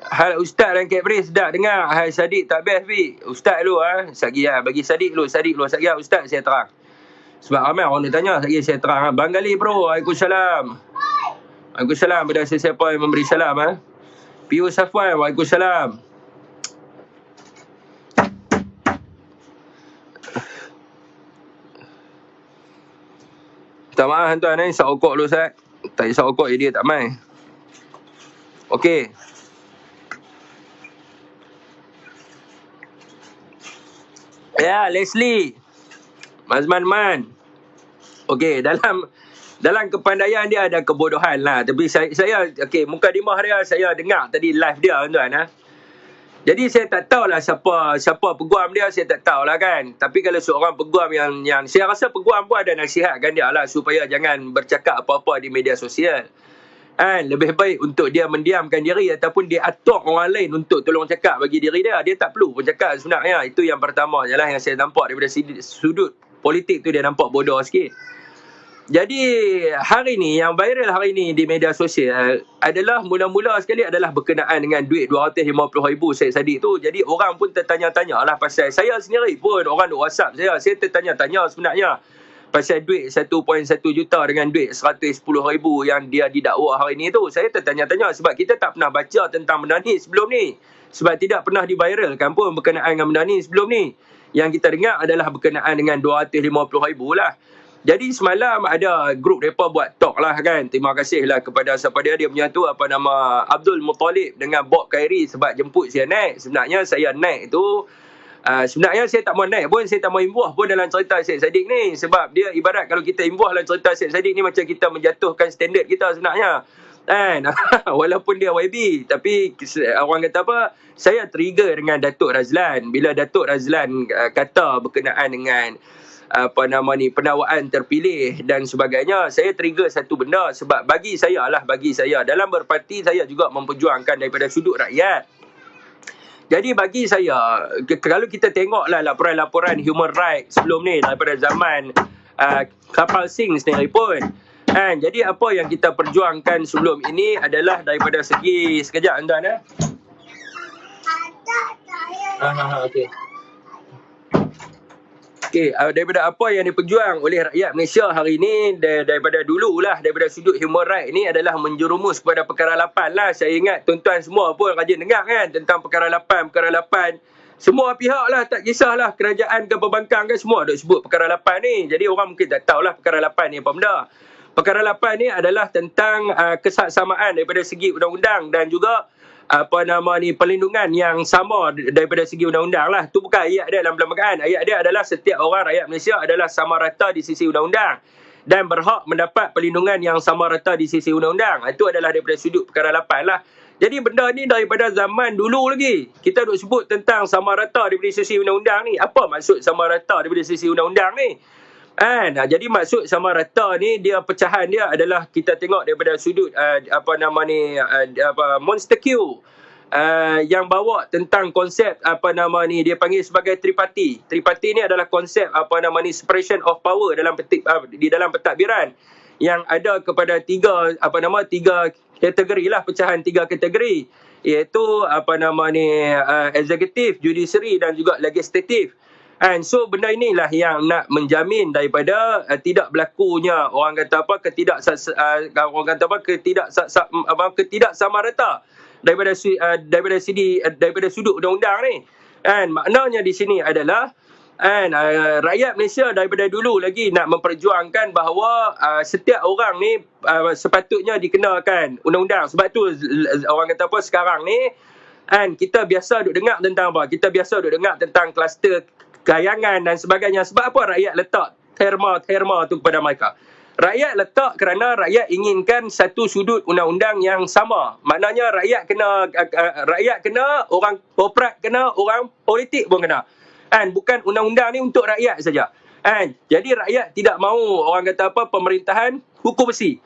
Hal Ustaz dan Kak Bris dah dengar. Hai Sadiq tak best Bi. Ustaz dulu Sagi bagi Sadiq dulu. Sagi Ustaz saya terang. Sebab ramai orang dia tanya, sagi saya terang. Bang Gali bro, Waalaikumsalam. Waalaikumsalam. Pada sesiapa yang memberi salam Pius Safwan, Waalaikumsalam. Tak maaf tuan isap rokok dulu Ustaz. Tak isap rokok dia tak main. Okey. Ya, Leslie. Mazman Man. Okey, dalam kepandaian dia ada kebodohan lah. Tapi saya okey, mukadimah dia saya dengar tadi live dia tuan Jadi saya tak tahulah siapa peguam dia, saya tak tahulah kan. Tapi kalau seorang peguam yang saya rasa peguam pun ada nasihatkan dia lah supaya jangan bercakap apa-apa di media sosial. Lebih baik untuk dia mendiamkan diri ataupun dia atur orang lain untuk tolong cakap bagi diri dia. Dia tak perlu pun cakap sebenarnya. Itu yang pertama je lah yang saya nampak daripada sudut politik tu, dia nampak bodoh sikit. Jadi hari ni, yang viral hari ni di media sosial adalah mula-mula sekali adalah berkenaan dengan duit 250,000 Syed Saddiq tu. Jadi orang pun tertanya-tanya lah pasal saya sendiri pun, orang duk WhatsApp saya tertanya-tanya sebenarnya pasal duit 1.1 juta dengan duit 110,000 yang dia didakwa hari ni tu. Saya tertanya-tanya sebab kita tak pernah baca tentang benda ni sebelum ni. Sebab tidak pernah diviralkan pun berkenaan dengan benda ni sebelum ni. Yang kita dengar adalah berkenaan dengan 250,000 lah. Jadi semalam ada grup mereka buat talk lah kan. Terima kasih lah kepada siapa dia punya tu, apa nama, Abdul Muttalib dengan Bob Khairi sebab jemput saya naik. Sebenarnya saya naik tu sebenarnya saya tak mau naik pun, saya tak mau imbuh pun dalam cerita Syed Saddiq ni. Sebab dia ibarat kalau kita imbuh dalam cerita Syed Saddiq ni macam kita menjatuhkan standard kita sebenarnya. Walaupun dia YB, tapi orang kata apa, saya trigger dengan Datuk Razlan. Bila Datuk Razlan kata berkenaan dengan penawakan terpilih dan sebagainya, saya trigger satu benda. Sebab bagi saya dalam berparti saya juga memperjuangkan daripada sudut rakyat. Jadi bagi saya, kalau kita tengoklah laporan-laporan human rights sebelum ni daripada zaman Kapal Singh sendiri pun. Jadi apa yang kita perjuangkan sebelum ini adalah daripada segi, sekejap tuan okey. Okey, daripada apa yang diperjuang oleh rakyat Malaysia hari ini, daripada dululah, daripada sudut human right ni adalah menjerumus kepada perkara 8 lah. Saya ingat tuan-tuan semua pun rajin dengar kan tentang perkara 8. Semua pihak lah, tak kisahlah kerajaan ke perbankan ke, semua duk sebut perkara 8 ni. Jadi orang mungkin tak tahulah perkara 8 ni apa benda. Perkara 8 ni adalah tentang kesaksamaan daripada segi undang-undang dan juga perlindungan yang sama daripada segi undang-undang lah. Tu bukan ayat dia dalam perlembagaan. Ayat dia adalah setiap orang rakyat Malaysia adalah sama rata di sisi undang-undang dan berhak mendapat perlindungan yang sama rata di sisi undang-undang. Itu adalah daripada sudut perkara 8 lah. Jadi benda ni daripada zaman dulu lagi kita duk sebut tentang sama rata daripada sisi undang-undang ni. Apa maksud sama rata daripada sisi undang-undang ni? Jadi maksud sama rata ni, dia pecahan dia adalah kita tengok daripada sudut Monster Q yang bawa tentang konsep dia panggil sebagai tripati. Tripati ni adalah konsep separation of power di dalam pentadbiran yang ada kepada tiga kategori lah, pecahan 3 kategori, iaitu eksekutif, judiciary dan juga legislatif. So benda inilah yang nak menjamin daripada tidak berlakunya ketidaksamarata daripada sudut undang-undang ni. Maknanya di sini adalah rakyat Malaysia daripada dulu lagi nak memperjuangkan bahawa setiap orang ni sepatutnya dikenakan undang-undang. Sebab tu orang kata apa sekarang ni kita biasa duk dengar tentang apa? Kita biasa duk dengar tentang kluster gayangan dan sebagainya. Sebab apa rakyat letak terma tu kepada mereka? Rakyat letak kerana rakyat inginkan satu sudut undang-undang yang sama. Maknanya rakyat kena, orang korporat kena, orang politik pun kena. Bukan undang-undang ni untuk rakyat saja. Jadi rakyat tidak mahu orang kata apa pemerintahan hukum besi.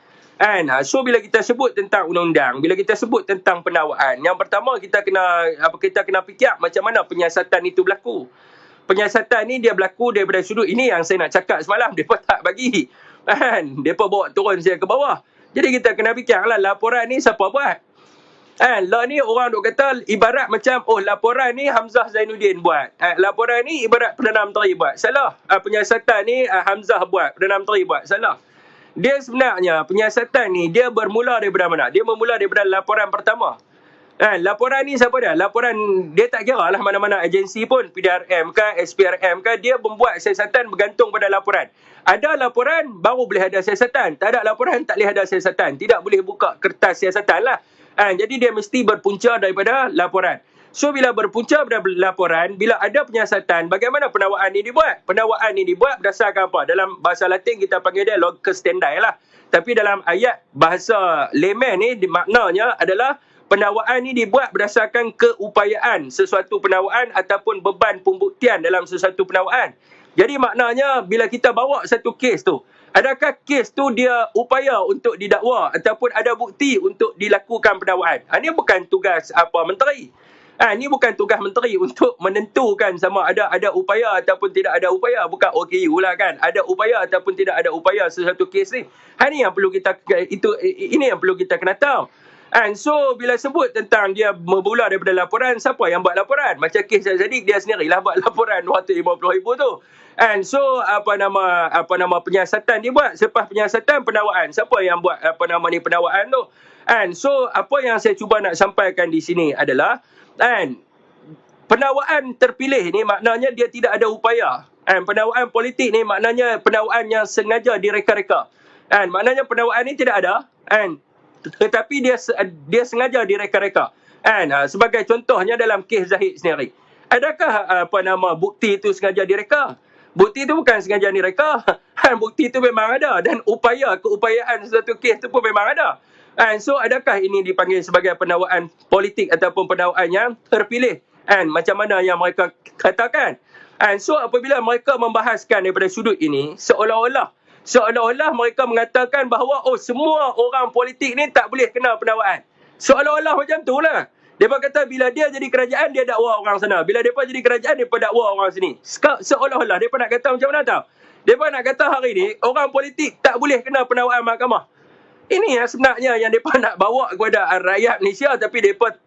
So bila kita sebut tentang undang-undang, bila kita sebut tentang penawakan, yang pertama kita kena fikir macam mana penyiasatan itu berlaku. Penyiasatan ni dia berlaku daripada sudut ini yang saya nak cakap semalam. Mereka tak bagi. Mereka bawa turun saya ke bawah. Jadi kita kena fikirlah laporan ni siapa buat. Lah ni orang duk kata ibarat macam laporan ni Hamzah Zainuddin buat. Laporan ni ibarat Perdana Menteri buat. Salah. Penyiasatan ni Hamzah buat, Perdana Menteri buat. Salah. Dia sebenarnya penyiasatan ni dia bermula daripada mana? Dia bermula daripada laporan pertama. Laporan ni siapa dia? Laporan dia tak kira lah mana-mana agensi pun, PDRM ke, SPRM ke, dia membuat siasatan bergantung pada laporan. Ada laporan baru boleh ada siasatan. Tak ada laporan tak boleh ada siasatan. Tidak boleh buka kertas siasatan lah. Jadi dia mesti berpunca daripada laporan. So bila berpunca daripada laporan, bila ada penyiasatan, bagaimana penakwaan ini dibuat? Penakwaan ini dibuat berdasarkan apa? Dalam bahasa Latin kita panggil dia locus standi lah. Tapi dalam ayat bahasa layman ni maknanya adalah penakwaan ini dibuat berdasarkan keupayaan sesuatu penakwaan ataupun beban pembuktian dalam sesuatu penakwaan. Jadi maknanya bila kita bawa satu kes tu, adakah kes tu dia upaya untuk didakwa ataupun ada bukti untuk dilakukan pendakwaan? Ini bukan tugas menteri. Ini bukan tugas menteri untuk menentukan sama ada upaya ataupun tidak ada upaya. Bukan OKU lah kan. Ada upaya ataupun tidak ada upaya sesuatu kes ni. Ini yang perlu kita kena tahu. So bila sebut tentang dia bermula daripada laporan, siapa yang buat laporan? Macam kes jadi dia sendirilah buat laporan 250,000 tu. So apa nama penyiasatan dia buat? Selepas penyiasatan penakwaan, siapa yang buat penakwaan tu? So apa yang saya cuba nak sampaikan di sini adalah penakwaan terpilih ni maknanya dia tidak ada upaya. Penakwaan politik ni maknanya penakwaan yang sengaja direka-reka. Maknanya penakwaan ni tidak ada. Tetapi dia sengaja direka-reka. Sebagai contohnya dalam kes Zahid sendiri. Adakah bukti itu sengaja direka? Bukti itu bukan sengaja direka. Bukti itu memang ada dan keupayaan satu kes itu pun memang ada. So adakah ini dipanggil sebagai penakwaan politik ataupun penakwaan yang terpilih? Macam mana yang mereka katakan? So apabila mereka membahaskan daripada sudut ini, seolah-olah mereka mengatakan bahawa semua orang politik ni tak boleh kena penakwaan. Seolah-olah macam tu lah. Mereka kata bila dia jadi kerajaan, dia dakwa orang sana. Bila mereka jadi kerajaan, mereka dakwa orang sini. Seolah-olah mereka nak kata macam mana tahu? Mereka nak kata hari ni, orang politik tak boleh kena penakwaan mahkamah. Ini yang sebenarnya yang mereka nak bawa kepada rakyat Malaysia. Tapi mereka,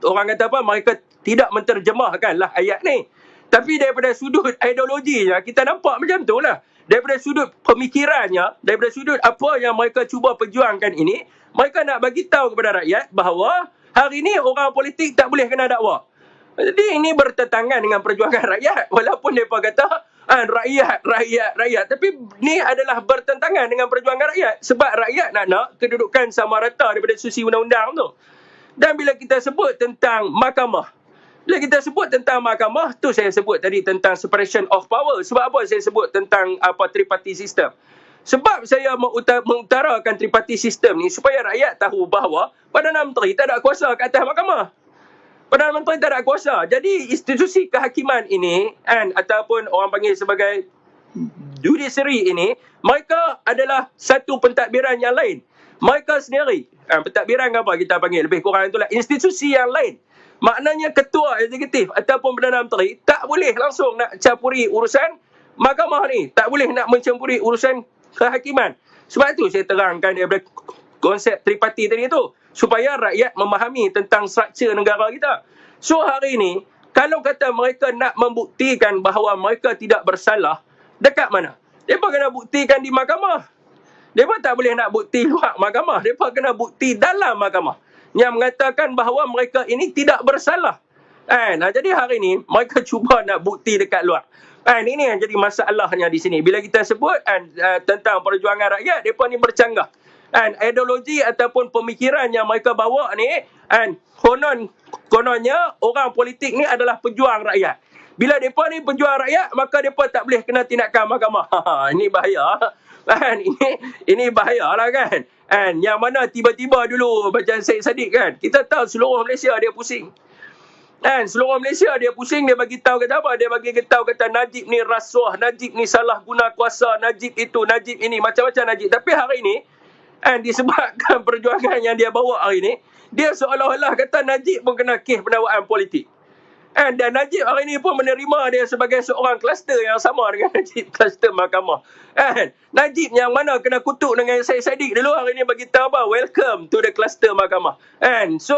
orang kata apa, mereka tidak menterjemahkan lah ayat ni. Tapi daripada sudut ideologinya, kita nampak macam tu lah. Daripada sudut pemikirannya, daripada sudut apa yang mereka cuba perjuangkan ini, mereka nak bagi tahu kepada rakyat bahawa hari ini orang politik tak boleh kena dakwa. Jadi ini bertentangan dengan perjuangan rakyat. Walaupun mereka kata rakyat. Tapi ni adalah bertentangan dengan perjuangan rakyat. Sebab rakyat nak kedudukan sama rata daripada susi undang-undang tu. Dan bila kita sebut tentang mahkamah, tu saya sebut tadi tentang separation of power. Sebab apa saya sebut tentang triparty system? Sebab saya mengutarakan triparty system ni supaya rakyat tahu bahawa Perdana Menteri tak ada kuasa ke atas mahkamah. Perdana Menteri tak ada kuasa. Jadi institusi kehakiman ini ataupun orang panggil sebagai judiciary ini, mereka adalah satu pentadbiran yang lain. Mereka sendiri, pentadbiran apa kita panggil, lebih kurang itulah institusi yang lain. Maknanya ketua eksekutif ataupun Perdana Menteri tak boleh langsung nak campuri urusan mahkamah ni. Tak boleh nak mencampuri urusan kehakiman. Sebab itu saya terangkan daripada konsep triparti tadi tu. Supaya rakyat memahami tentang struktur negara kita. So hari ini, kalau kata mereka nak membuktikan bahawa mereka tidak bersalah, dekat mana? Mereka kena buktikan di mahkamah. Mereka tak boleh nak bukti luar mahkamah. Mereka kena bukti dalam mahkamah. Yang mengatakan bahawa mereka ini tidak bersalah. Jadi hari ini, mereka cuba nak bukti dekat luar. Ini yang jadi masalahnya di sini. Bila kita sebut tentang perjuangan rakyat, mereka ni bercanggah. Ideologi ataupun pemikiran yang mereka bawa ni, kononnya orang politik ni adalah pejuang rakyat. Bila mereka ni pejuang rakyat, maka mereka tak boleh kena tindakan mahkamah. Ini bahaya. Ini bahaya lah kan. Yang mana tiba-tiba dulu macam Syed Saddiq kan, kita tahu seluruh Malaysia dia pusing. Seluruh Malaysia dia pusing. Dia bagi tahu kata apa? Dia bagi tahu kata Najib ni rasuah, Najib ni salah guna kuasa, Najib itu, Najib ini, macam-macam Najib. Tapi hari ini disebabkan perjuangan yang dia bawa hari ini, dia seolah-olah kata Najib pun kena kes penakwaan politik. Dan Najib hari ini pun menerima dia sebagai seorang kluster yang sama dengan Najib kluster mahkamah. Najib yang mana kena kutuk dengan Syed Saddiq dulu, hari ini bagi tahu apa, welcome to the cluster mahkamah. So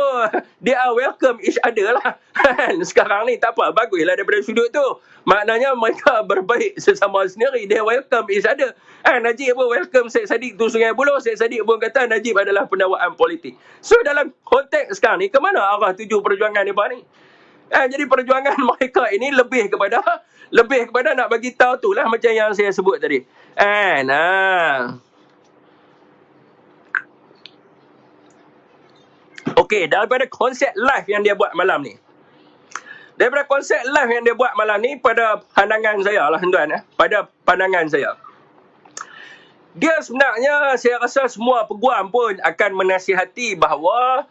they are welcome each other lah. Sekarang ni tak apa, baguslah daripada sudut tu. Maknanya mereka berbaik sesama sendiri, they welcome each other. Najib pun welcome Syed Saddiq tu Sungai Buloh. Syed Saddiq pun kata Najib adalah pendakwaan politik. So dalam konteks sekarang ni, ke mana arah tuju perjuangan mereka ni? Jadi perjuangan mereka ini lebih kepada nak bagi tahu tu lah, macam yang saya sebut tadi. Okey, daripada konsep live yang dia buat malam ni. Pada pandangan saya lah tuan, pada pandangan saya, dia sebenarnya, saya rasa semua peguam pun akan menasihati bahawa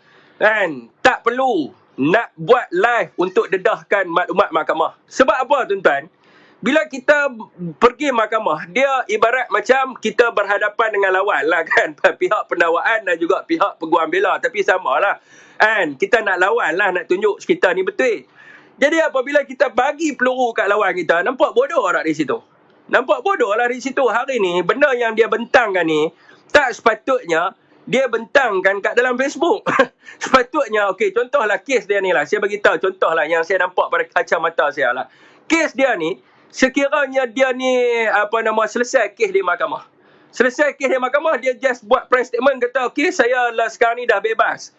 tak perlu nak buat live untuk dedahkan maklumat mahkamah. Sebab apa tuan-tuan? Bila kita pergi mahkamah, dia ibarat macam kita berhadapan dengan lawan lah kan. Pihak pendakwaan dan juga pihak peguam bela. Tapi samalah. Kita nak lawan lah, nak tunjuk kita ni betul. Jadi apabila kita bagi peluru kat lawan kita, nampak bodoh tak di situ? Nampak bodoh lah di situ. Hari ni, benda yang dia bentangkan ni, tak sepatutnya dia bentangkan kat dalam Facebook. Sepatutnya, okey, contohlah kes dia ni lah. Saya bagi tahu contohlah yang saya nampak pada kacamata saya lah. Kes dia ni, sekiranya dia ni, selesai kes di mahkamah. Selesai kes di mahkamah, dia just buat press statement, kata, okey, saya lah sekarang ni dah bebas.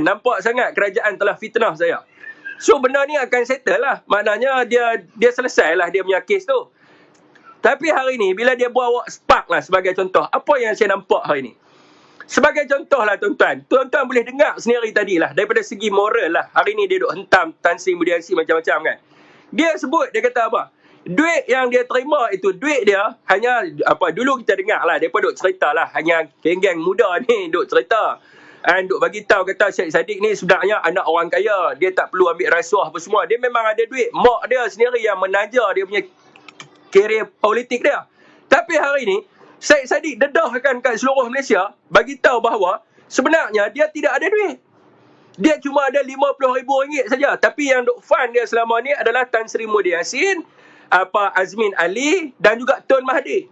Nampak sangat kerajaan telah fitnah saya. So, benda ni akan settle lah. Maknanya, dia selesai lah dia punya kes tu. Tapi hari ni, bila dia bawa Spark lah sebagai contoh, apa yang saya nampak hari ni? Sebagai contoh lah tuan-tuan. Tuan-tuan boleh dengar sendiri tadi lah. Daripada segi moral lah. Hari ni dia duk hentam Tan Sri Mulyani macam-macam kan. Dia sebut, dia kata apa? Duit yang dia terima itu, duit dia hanya, dulu kita dengar lah. Mereka duk cerita lah. Hanya geng-geng muda ni duk cerita. Duk bagi tahu kata Syed Saddiq ni sebenarnya anak orang kaya. Dia tak perlu ambil rasuah apa semua. Dia memang ada duit. Mak dia sendiri yang menajar dia punya kerjaya politik dia. Tapi hari ni, Syed Saddiq dedahkan kat seluruh Malaysia, bagi tahu bahawa sebenarnya dia tidak ada duit. Dia cuma ada RM50,000 saja. Tapi yang duk fund dia selama ni adalah Tan Sri Mulyani Yassin, Azmin Ali dan juga Tun Mahathir.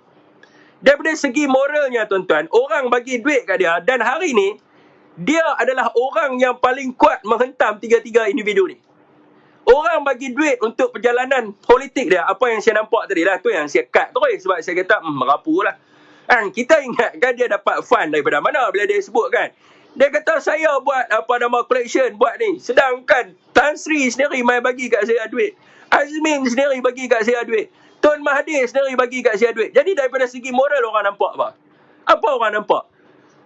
Daripada segi moralnya tuan-tuan, orang bagi duit kat dia, dan hari ni dia adalah orang yang paling kuat menghentam tiga-tiga individu ni. Orang bagi duit untuk perjalanan politik dia. Apa yang saya nampak tadi lah, tu yang saya cut terus sebab saya kata merapu lah. Kita ingatkan dia dapat fund daripada mana bila dia sebut kan. Dia kata saya buat collection buat ni. Sedangkan Tan Sri sendiri mai bagi kat saya duit. Azmin sendiri bagi kat saya duit. Tun Mahathir sendiri bagi kat saya duit. Jadi daripada segi moral orang nampak apa? Apa orang nampak?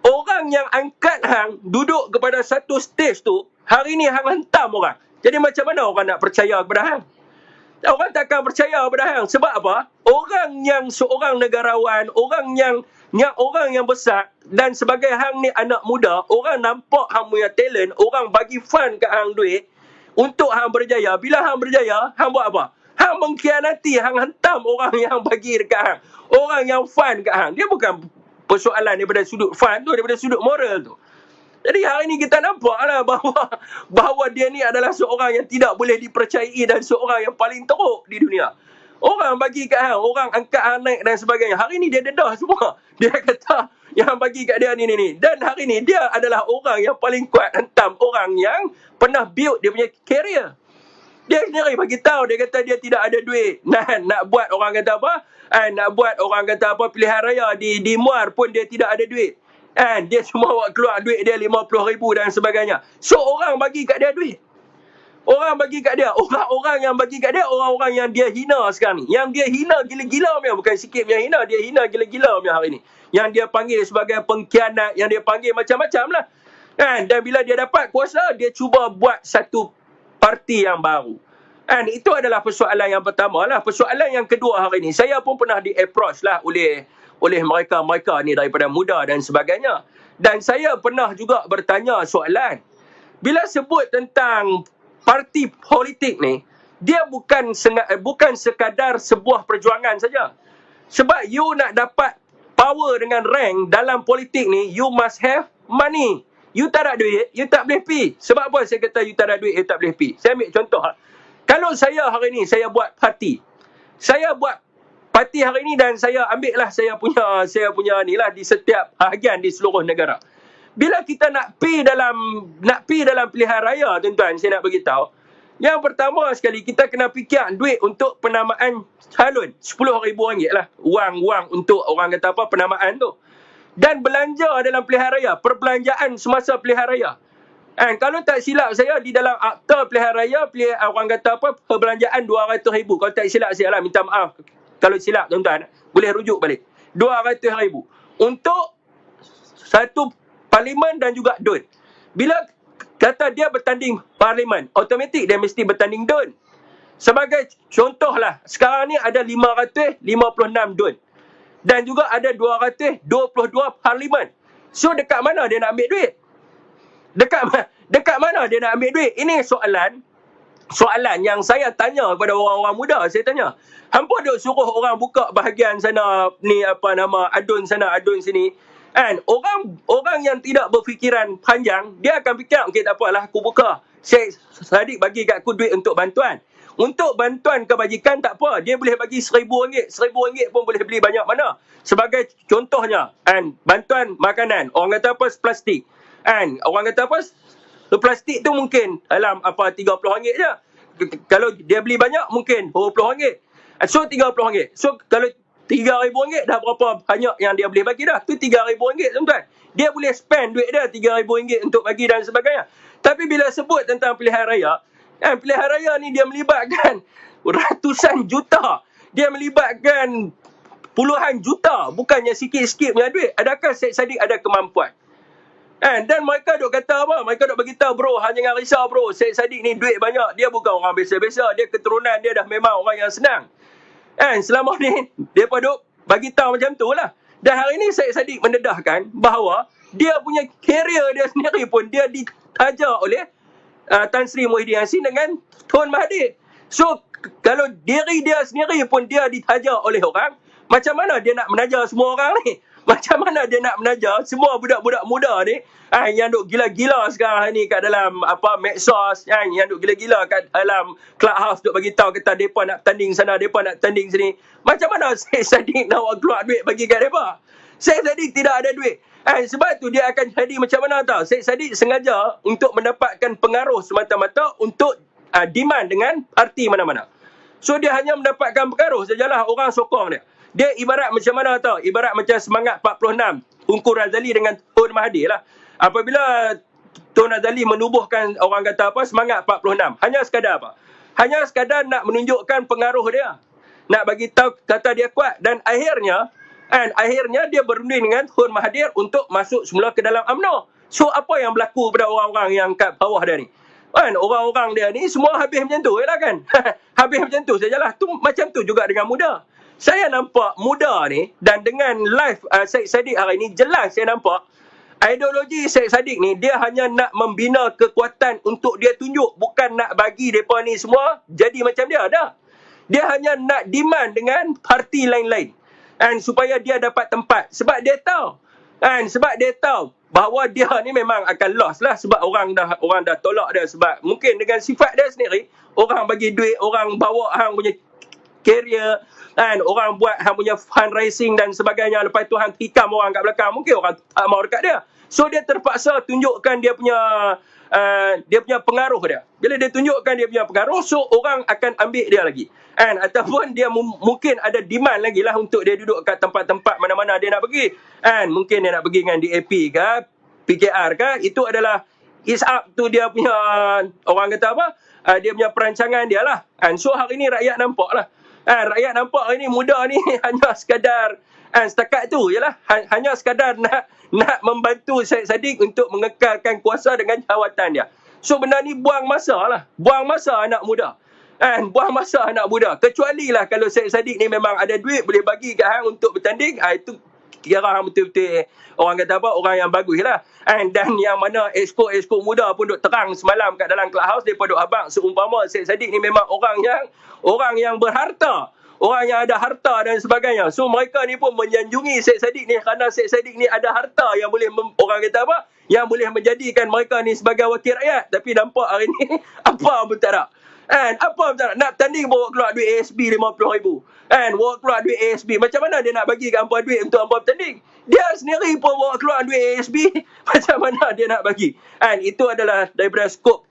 Orang yang angkat hang duduk kepada satu stage tu, hari ni hang hentam orang. Jadi macam mana orang nak percaya kepada hang? Orang takkan percaya kepada hang. Sebab apa? Orang yang seorang negarawan, orang yang besar, dan sebagai hang ni anak muda, orang nampak hang punya talent, orang bagi fund kat hang duit untuk hang berjaya. Bila hang berjaya, hang buat apa? Hang mengkhianati, hang hentam orang yang bagi dekat hang. Orang yang fund kat hang. Dia bukan persoalan daripada sudut fund tu, daripada sudut moral tu. Jadi hari ni kita nampaklah bahawa dia ni adalah seorang yang tidak boleh dipercayai dan seorang yang paling teruk di dunia. Orang bagi kat hang, orang angkat hang naik dan sebagainya. Hari ni dia dedah semua. Dia kata yang bagi kat dia ni. Dan hari ni dia adalah orang yang paling kuat hentam orang yang pernah build dia punya career. Dia sendiri bagi tahu, dia kata dia tidak ada duit. Nak buat orang kata apa? Nak buat orang kata apa pilihan raya di Muar pun dia tidak ada duit. Dia cuma keluar duit dia RM50,000 dan sebagainya. So orang bagi kat dia duit. Orang bagi kat dia. Orang-orang yang bagi kat dia, orang-orang yang dia hina sekarang ni. Yang dia hina gila-gila punya. Bukan sikit punya hina. Dia hina gila-gila punya hari ni. Yang dia panggil sebagai pengkhianat. Yang dia panggil macam-macam lah. Dan bila dia dapat kuasa, dia cuba buat satu parti yang baru. Itu adalah persoalan yang pertama lah. Persoalan yang kedua hari ni, saya pun pernah di-approach lah oleh mereka ni daripada muda dan sebagainya. Dan saya pernah juga bertanya soalan. Bila sebut tentang parti politik ni, dia bukan sekadar sebuah perjuangan saja. Sebab you nak dapat power dengan rank dalam politik ni, you must have money. You tak ada duit, you tak boleh pergi. Sebab apa saya kata you tak ada duit, you tak boleh pergi? Saya ambil contoh. Kalau saya hari ni saya buat parti. Saya buat parti hari ni dan saya ambil lah saya punya ni lah di setiap bahagian di seluruh negara. Bila kita nak pi dalam pilihan raya, tuan-tuan, saya nak beritahu. Yang pertama sekali, kita kena fikir duit untuk penamaan calon. RM10,000 lah. Wang untuk orang kata apa, penamaan tu. Dan belanja dalam pilihan raya. Perbelanjaan semasa pilihan raya. Kalau tak silap saya, di dalam akta pilihan raya, orang kata apa, perbelanjaan RM200,000. Kalau tak silap saya lah, minta maaf. Kalau silap, tuan-tuan, boleh rujuk balik. RM200,000. Untuk satu parlimen dan juga DUN. Bila kata dia bertanding parlimen, automatik dia mesti bertanding DUN. Sebagai contohlah, sekarang ni ada 556 DUN. Dan juga ada 222 parlimen. So dekat mana dia nak ambil duit? Dekat mana dia nak ambil duit? Ini soalan yang saya tanya kepada orang-orang muda. Saya tanya, hampa duk suruh orang buka bahagian sana, ni apa nama, adun sana, adun sini. Orang yang tidak berfikiran panjang, dia akan fikir, okey tak apalah, aku buka. Syed Saddiq bagi kat aku duit untuk bantuan. Untuk bantuan kebajikan tak apa, dia boleh bagi RM1,000. RM1,000 pun boleh beli banyak mana. Sebagai contohnya, bantuan makanan, orang kata apa, plastik. Orang kata apa, plastik tu mungkin dalam apa RM30 je. Kalau dia beli banyak mungkin RM20. So RM30. So kalau RM3,000 dah berapa banyak yang dia boleh bagi dah. Tu RM3,000, tuan-tuan. Dia boleh spend duit dia RM3,000 untuk bagi dan sebagainya. Tapi bila sebut tentang pilihan raya, pilihan raya ni dia melibatkan ratusan juta. Dia melibatkan puluhan juta. Bukannya sikit-sikit punya duit. Adakah Syed Saddiq ada kemampuan? Dan mereka duk kata apa? Mereka duk beritahu, bro, jangan risau bro. Syed Saddiq ni duit banyak. Dia bukan orang biasa-biasa. Dia keturunan dia dah memang orang yang senang. Selama ni, mereka duk bagi tahu macam tu lah. Dan hari ni Syed Saddiq mendedahkan bahawa dia punya karier dia sendiri pun dia ditaja oleh Tan Sri Muhyiddin Yassin dengan Tun Mahathir. So, kalau diri dia sendiri pun dia ditaja oleh orang, macam mana dia nak menaja semua orang ni? Macam mana dia nak menaja semua budak-budak muda ni yang duk gila-gila sekarang ni kat dalam apa medsos, yang duk gila-gila kat dalam clubhouse duk bagi tahu kata depa nak tanding sana, depa nak tanding sini. Macam mana Syed Saddiq nak keluar duit bagi kat depa? Syed Saddiq tidak ada duit. Sebab tu dia akan jadi macam mana tahu? Syed Saddiq sengaja untuk mendapatkan pengaruh semata-mata untuk demand dengan parti mana-mana. So dia hanya mendapatkan pengaruh sajalah, orang sokong dia. Dia ibarat macam mana tahu? Ibarat macam semangat 46 Tunku Razali dengan Tun Mahathir lah. Apabila Tun Razali menubuhkan orang kata apa, semangat 46, hanya sekadar apa? Hanya sekadar nak menunjukkan pengaruh dia. Nak bagi tahu kata dia kuat, dan akhirnya dia berunding dengan Tun Mahathir untuk masuk semula ke dalam UMNO. So apa yang berlaku pada orang-orang yang kat bawah dia ni? Orang-orang dia ni semua habis macam tu lah kan. Habis macam tu sajalah. Tu macam tu juga dengan muda. Saya nampak muda ni, dan dengan live Syed Saddiq hari ni, jelas saya nampak ideologi Syed Saddiq ni, dia hanya nak membina kekuatan untuk dia tunjuk, bukan nak bagi mereka ni semua jadi macam dia. Dah. Dia hanya nak demand dengan parti lain-lain, supaya dia dapat tempat. Sebab dia tahu bahawa dia ni memang akan lost lah, sebab orang dah tolak dia. Sebab mungkin dengan sifat dia sendiri, orang bagi duit, orang bawa hang punya career, orang buat hang punya fundraising dan sebagainya, lepas tu hang tikam orang kat belakang, mungkin orang tak mau dekat dia. So dia terpaksa tunjukkan dia punya pengaruh dia. Bila dia tunjukkan dia punya pengaruh, so orang akan ambil dia lagi. Ataupun dia mungkin ada demand lagi lah untuk dia duduk kat tempat-tempat mana-mana dia nak pergi. Mungkin dia nak pergi dengan DAP ke, PKR ke, itu adalah it's up to dia punya, orang kata apa, dia punya perancangan dia lah. So hari ni rakyat nampak lah. Rakyat nampak hari ni muda ni hanya sekadar setakat tu je lah. Hanya sekadar nak membantu Syed Saddiq untuk mengekalkan kuasa dengan jawatan dia. So benda ni buang masa lah. Buang masa anak muda. Buang masa anak muda. Kecuali lah kalau Syed Saddiq ni memang ada duit, boleh bagi kat hang untuk bertanding, itu kira hang betul-betul orang kata apa, orang yang bagus lah. Dan yang mana exco muda pun duk terang semalam kat dalam clubhouse, mereka duk abang seumpama Syed Saddiq ni memang orang yang berharta, orang yang ada harta dan sebagainya. So mereka ni pun menyanjungi Syed Saddiq ni kerana Syed Saddiq ni ada harta yang boleh orang kata apa, yang boleh menjadikan mereka ni sebagai wakil rakyat. Tapi nampak hari ni apa pun tak ada. Kan, apa macam nak tanding bawa keluar duit ASB RM50,000. Kan, bawa keluar duit ASB. Macam mana dia nak bagi ke hampa duit untuk hampa bertanding? Dia sendiri pun bawa keluar duit ASB. Macam mana dia nak bagi? Kan, itu adalah daripada skop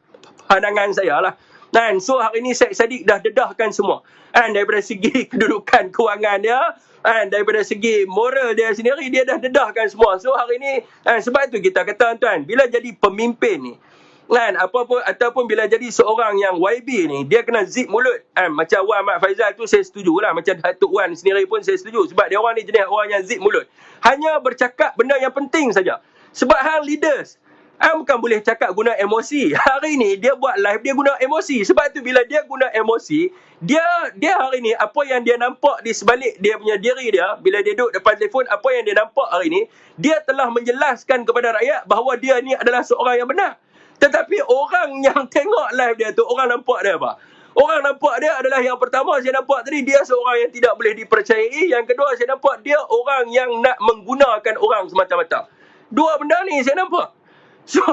pandangan saya lah. Kan, so hari ni Syed Saddiq dah dedahkan semua. Kan, daripada segi kedudukan kewangan dia, kan, daripada segi moral dia sendiri, dia dah dedahkan semua. So hari ni, sebab tu kita kata tuan, bila jadi pemimpin ni, kan, ataupun bila jadi seorang yang YB ni, dia kena zip mulut. Macam Wan Mat Faizal tu saya setuju lah. Macam Datuk Wan sendiri pun saya setuju. Sebab dia orang ni jenis orang yang zip mulut. Hanya bercakap benda yang penting saja. Sebab hang leaders, bukan boleh cakap guna emosi. Hari ni dia buat live, dia guna emosi. Sebab tu bila dia guna emosi, dia hari ni, apa yang dia nampak di sebalik dia punya diri dia, bila dia duduk depan telefon, apa yang dia nampak hari ni, dia telah menjelaskan kepada rakyat bahawa dia ni adalah seorang yang benar. Tetapi orang yang tengok live dia tu, orang nampak dia apa? Orang nampak dia adalah, yang pertama saya nampak tadi, dia seorang yang tidak boleh dipercayai. Yang kedua saya nampak dia orang yang nak menggunakan orang semata-mata. Dua benda ni saya nampak. So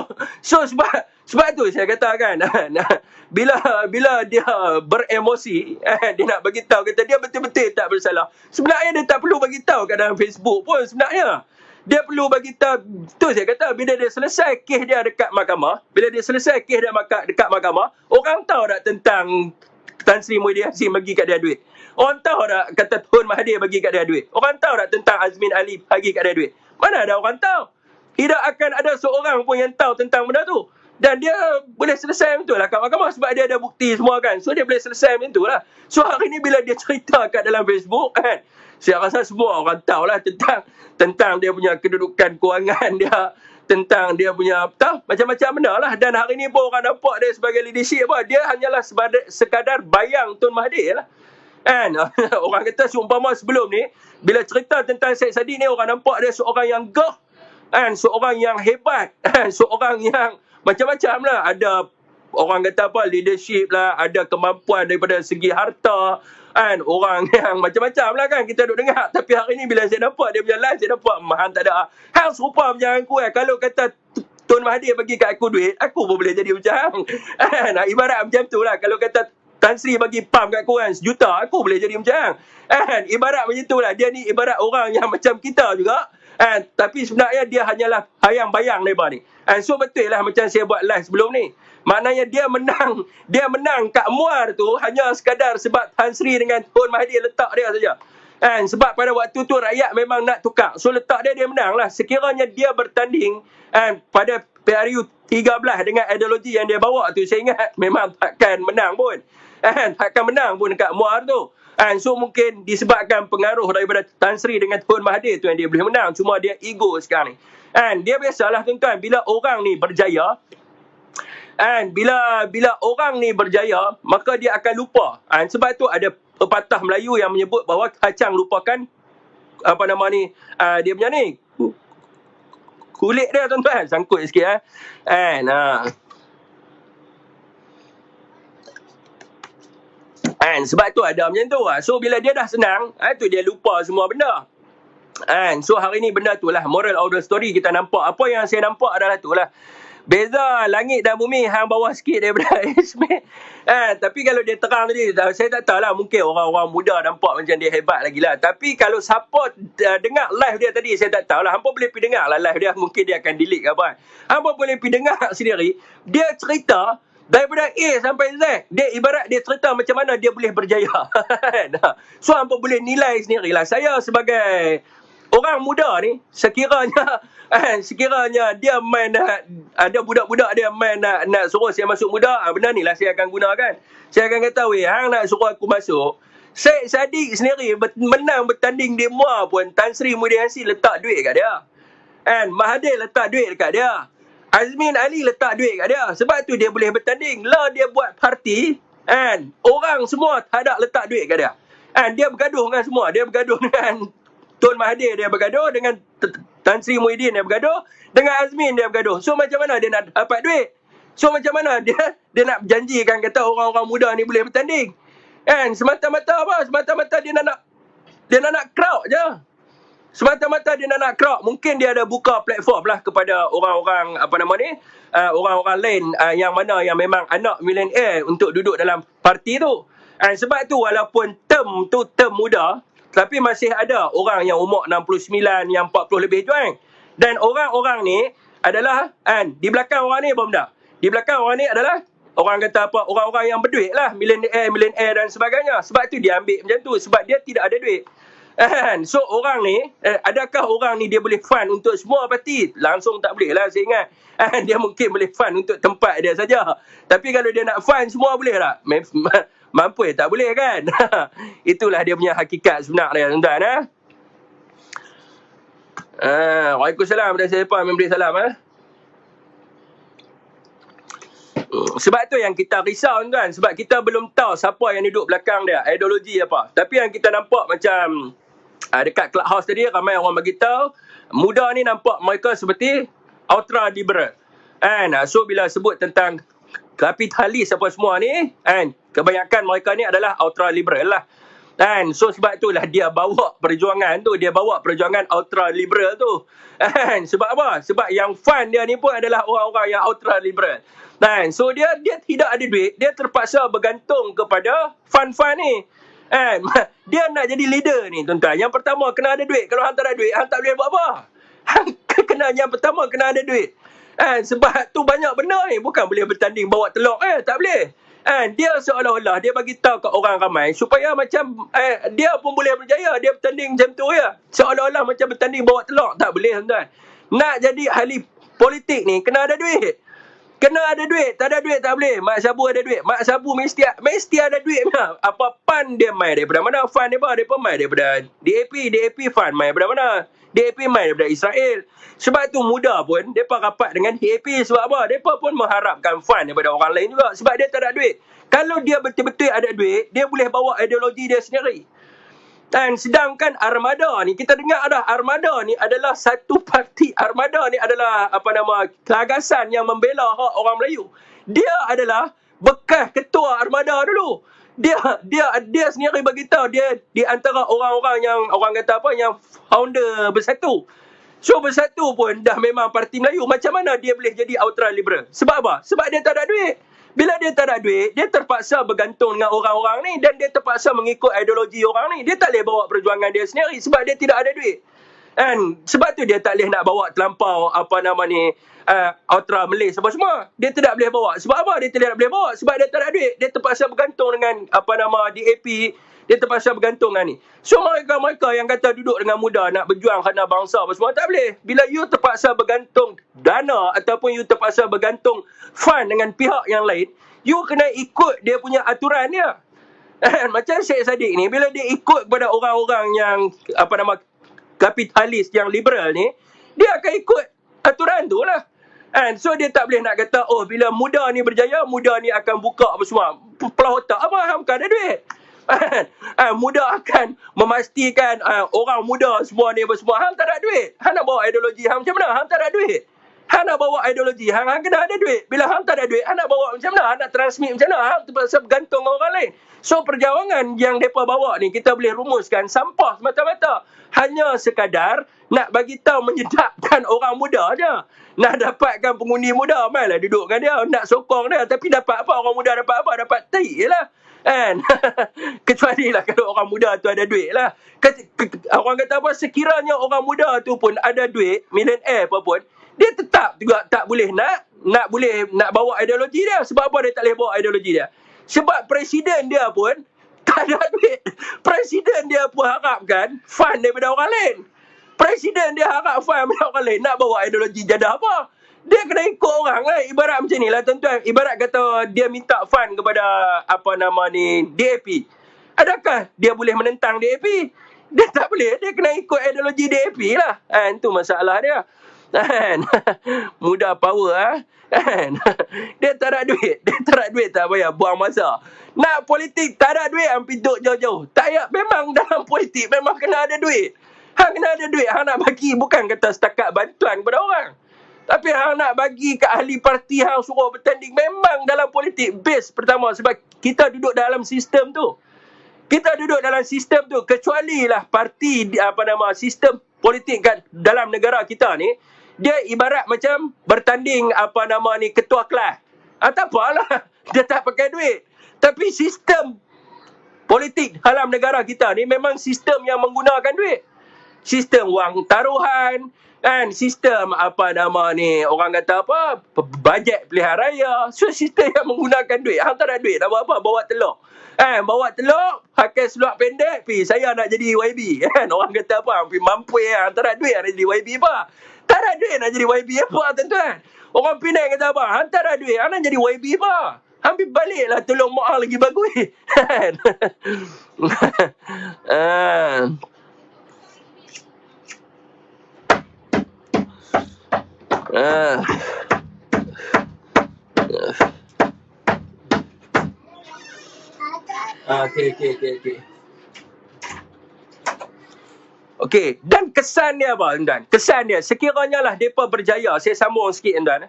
sebab tu saya katakan, bila dia beremosi, dia nak bagi tahu kata dia betul-betul tak bersalah. Sebenarnya dia tak perlu bagi tahu kat dalam Facebook pun sebenarnya. Dia perlu bagi tahu, tu saya kata, bila dia selesai kes dia dekat mahkamah, dekat mahkamah, orang tahu tak tentang Tan Sri Muhyiddin Yassin bagi kat dia duit. Orang tahu tak kata Tun Mahathir bagi kat dia duit. Orang tahu tak tentang Azmin Ali bagi kat dia duit. Mana ada orang tahu? Tidak akan ada seorang pun yang tahu tentang benda tu. Dan dia boleh selesai macam tu lah kat mahkamah sebab dia ada bukti semua kan. So dia boleh selesai macam tu lah. So hari ni bila dia cerita kat dalam Facebook kan, saya rasa semua orang tahu lah tentang dia punya kedudukan kewangan dia, tentang dia punya macam-macam benda lah. Dan hari ni pun orang nampak dia sebagai leadership apa. Dia hanyalah sekadar bayang Tun Mahathir lah. Kan? Orang kata seumpama sebelum ni, bila cerita tentang Syed Saddiq ni, orang nampak dia seorang yang gah, kan? Seorang yang hebat, kan? Seorang yang macam-macam lah. Ada orang kata apa, leadership lah, ada kemampuan daripada segi harta, kan? Orang yang macam-macam lah kan, kita duduk dengar. Tapi hari ni bila saya nampak dia punya live, saya nampak hang tak ada hang serupa macam aku kan. Kalau kata Tun Mahathir bagi kat aku duit, aku pun boleh jadi macam hang. Ibarat macam tu lah. Kalau kata Tan Sri bagi pam kat korang 1 juta, aku boleh jadi macam hang. Ibarat macam tu lah. Dia ni ibarat orang yang macam kita juga. Tapi sebenarnya dia hanyalah bayang-bayang mereka ni. So betul lah macam saya buat live sebelum ni. Maknanya dia menang kat Muar tu hanya sekadar sebab Tan Sri dengan Tun Mahathir letak dia saja. Sebab pada waktu tu rakyat memang nak tukar. So letak dia menang lah. Sekiranya dia bertanding pada PRU 13 dengan ideologi yang dia bawa tu, saya ingat memang takkan menang pun. Takkan menang pun dekat Muar tu. So mungkin disebabkan pengaruh daripada Tan Sri dengan Tun Mahathir tu yang dia boleh menang. Cuma dia ego sekarang ni. Dia biasalah tuan-tuan, bila orang ni berjaya, bila orang ni berjaya, maka dia akan lupa. Sebab tu ada pepatah Melayu yang menyebut bahawa kacang lupakan dia punya ni kulit dia tuan-tuan. Sangkut sikit sebab tu ada macam tu. So bila dia dah senang, tu dia lupa semua benda. So hari ni benda tu lah moral of the story kita nampak. Apa yang saya nampak adalah tu lah, beza langit dan bumi hang bawah sikit daripada Ismail. Tapi kalau dia terang tadi, saya tak tahu lah, mungkin orang-orang muda nampak macam dia hebat lagi lah. Tapi kalau siapa dengar live dia tadi, saya tak tahu lah. Hampa boleh pergi dengar lah live dia, mungkin dia akan delete ke apa. Hampa boleh pergi dengar sendiri. Dia cerita daripada A sampai Z. Dia ibarat dia cerita macam mana dia boleh berjaya. So hampa boleh nilai sendirilah. Saya sebagai orang muda ni, sekiranya dia main ada budak-budak dia main nak suruh saya masuk muda, benda ni lah saya akan gunakan. Saya akan kata, weh, hang nak suruh aku masuk, Syed Saddiq sendiri menang bertanding di Muar pun, Tan Sri Muhyiddin Yassin letak duit kat dia. Mahathir letak duit dekat dia. Azmin Ali letak duit kat dia. Sebab tu dia boleh bertanding. Lah dia buat parti, orang semua tak ada letak duit kat dia. Dia bergaduh dengan semua. Dia bergaduh dengan Tun Mahathir, dia bergaduh dengan Tan Sri Muhyiddin, dia bergaduh dengan Azmin, dia bergaduh. So macam mana dia nak dapat duit? So macam mana dia nak janjikan kata orang-orang muda ni boleh bertanding? Semata-mata apa? Semata-mata dia nak crowd je. Semata-mata dia nak crowd. Mungkin dia ada buka platform lah kepada orang-orang orang-orang lain yang mana yang memang anak millionaire untuk duduk dalam parti tu. Sebab tu walaupun term tu term muda, tapi masih ada orang yang umur 69, yang 40 lebih tu kan. Dan orang-orang ni adalah di belakang orang ni benda. Di belakang orang ni adalah orang kata apa, orang-orang yang berduit lah, millionaire dan sebagainya. Sebab tu dia ambil macam tu, sebab dia tidak ada duit. So orang ni, adakah orang ni dia boleh fund untuk semua parti? Langsung tak boleh lah saya ingat. Dia mungkin boleh fund untuk tempat dia saja. Tapi kalau dia nak fund semua boleh tak? Mampu tak boleh kan? Itulah dia punya hakikat sebenar dia tuan-tuan. Waalaikumsalam. Dan saya pun memberi salam. Sebab tu yang kita risau tuan. Sebab kita belum tahu siapa yang duduk belakang dia, ideologi apa. Tapi yang kita nampak macam dekat Clubhouse tadi, ramai orang beritahu muda ni nampak mereka seperti ultra liberal. So bila sebut tentang kapitalis apa semua ni, kebanyakan mereka ni adalah ultra liberal lah. So sebab itulah dia bawa perjuangan ultra liberal tu. Sebab apa? Sebab yang fund dia ni pun adalah orang-orang yang ultra liberal. So dia tidak ada duit, dia terpaksa bergantung kepada fund-fund ni. Dia nak jadi leader ni tuan-tuan. Yang pertama kena ada duit. Kalau hang tak ada duit, hang tak boleh buat apa. Yang pertama kena ada duit. Sebab tu banyak benda ni. Bukan boleh bertanding bawa telur. Tak boleh. Dia seolah-olah dia bagi tahu kat orang ramai supaya macam dia pun boleh berjaya. Dia bertanding macam tu ya. Seolah-olah macam bertanding bawa telur. Tak boleh tuan-tuan. Nak jadi ahli politik ni kena ada duit. Kena ada duit. Tak ada duit tak boleh. Mak Sabu ada duit. Mak Sabu mesti ada duit. Apa PAN dia main daripada mana? Fund dia apa? Dia pun main daripada DAP fund main daripada mana? DAP main daripada Israel. Sebab tu muda pun mereka rapat dengan DAP. Sebab apa? Mereka pun mengharapkan fund daripada orang lain juga. Sebab dia tak ada duit. Kalau dia betul-betul ada duit, dia boleh bawa ideologi dia sendiri. Dan sedangkan Armada ni, kita dengar ada Armada ni adalah satu parti. Armada ni adalah gagasan yang membela hak orang Melayu. Dia adalah bekas ketua Armada dulu. Dia sendiri bagi tahu dia di antara orang-orang yang orang kata apa, yang founder Bersatu. So Bersatu pun dah memang parti Melayu. Macam mana dia boleh jadi ultra liberal? Sebab apa? Sebab dia tak ada duit. Bila dia tak ada duit, dia terpaksa bergantung dengan orang-orang ni dan dia terpaksa mengikut ideologi orang ni. Dia tak boleh bawa perjuangan dia sendiri sebab dia tidak ada duit. Sebab tu dia tak boleh nak bawa terlampau ultra Malaysia apa semua. Dia tidak boleh bawa. Sebab apa dia tidak boleh bawa? Sebab dia tak ada duit. Dia terpaksa bergantung dengan DAP. Dia terpaksa bergantung dengan ni. So mereka yang kata duduk dengan muda nak berjuang kerana bangsa apa semua, tak boleh. Bila you terpaksa bergantung dana ataupun you terpaksa bergantung fund dengan pihak yang lain, you kena ikut dia punya aturan dia. Macam Syed Saddiq ni, bila dia ikut kepada orang-orang yang kapitalis yang liberal ni, dia akan ikut aturan tu lah. So dia tak boleh nak kata, bila muda ni berjaya, muda ni akan buka apa semua. Pelah otak apa, hang bukan ada duit. Muda akan memastikan orang muda semua ni apa semua. Hang tak ada duit. Hang nak bawa ideologi hang macam mana? Hang tak ada duit. Hang nak bawa ideologi hang kena ada duit. Bila hang tak ada duit, hang nak bawa macam mana? Hang nak transmit macam mana? Hang terpaksa bergantung orang lain. So perjuangan yang mereka bawa ni, kita boleh rumuskan sampah semata-mata. Hanya sekadar nak bagi tahu menyedapkan orang muda je. Nak dapatkan pengundi muda, mainlah duduk dengan dia, nak sokong dia. Tapi dapat apa? Orang muda dapat apa? Dapat tai je lah. Kecuali lah kalau orang muda tu ada duit lah. Orang kata apa, sekiranya orang muda tu pun ada duit, millionaire apa pun, dia tetap juga tak boleh nak bawa ideologi dia. Sebab apa dia tak boleh bawa ideologi dia? Sebab presiden dia pun tak ada duit. Presiden dia pun harapkan fund daripada orang lain. Presiden dia harap fund daripada orang lain, nak bawa ideologi jadah apa? Dia kena ikut orang lah. Ibarat macam ni lah tuan-tuan. Ibarat kata dia minta fund kepada DAP. Adakah dia boleh menentang DAP? Dia tak boleh. Dia kena ikut ideologi DAP lah. Itu masalah dia. Muda power Dia tak ada duit. Tak payah buang masa. Nak politik tak ada duit, hang piduk jauh-jauh. Tak payah. Memang dalam politik memang kena ada duit. Hang kena ada duit. Hang nak bagi, bukan kata setakat bantuan kepada orang. Tapi hang nak bagi ke ahli parti, hang suruh bertanding. Memang dalam politik base pertama. Sebab kita duduk dalam sistem tu. Kecuali lah parti sistem politik kat dalam negara kita ni, dia ibarat macam bertanding ketua kelas. Tak apalah, dia tak pakai duit. Tapi sistem politik dalam negara kita ni memang sistem yang menggunakan duit. Sistem wang taruhan, kan, sistem orang kata bajet pilihan raya. So sistem yang menggunakan duit. Hang tak ada duit nak buat apa? Bawa telur. Bawa telur, pakai seluar pendek, saya nak jadi YB. Orang kata apa? Mampu hang tak ada duit nak jadi YB apa? Tak ada duit nak jadi YB apa, tuan-tuan? Orang Penang kata apa? Hang tak ada duit, hang nak jadi YB apa? Hampir baliklah tolong mak hang lagi bagus. Kan? Okey, dan kesan dia apa, tuan? Kesan dia, sekiranya lah mereka berjaya, saya sambung sikit, tuan.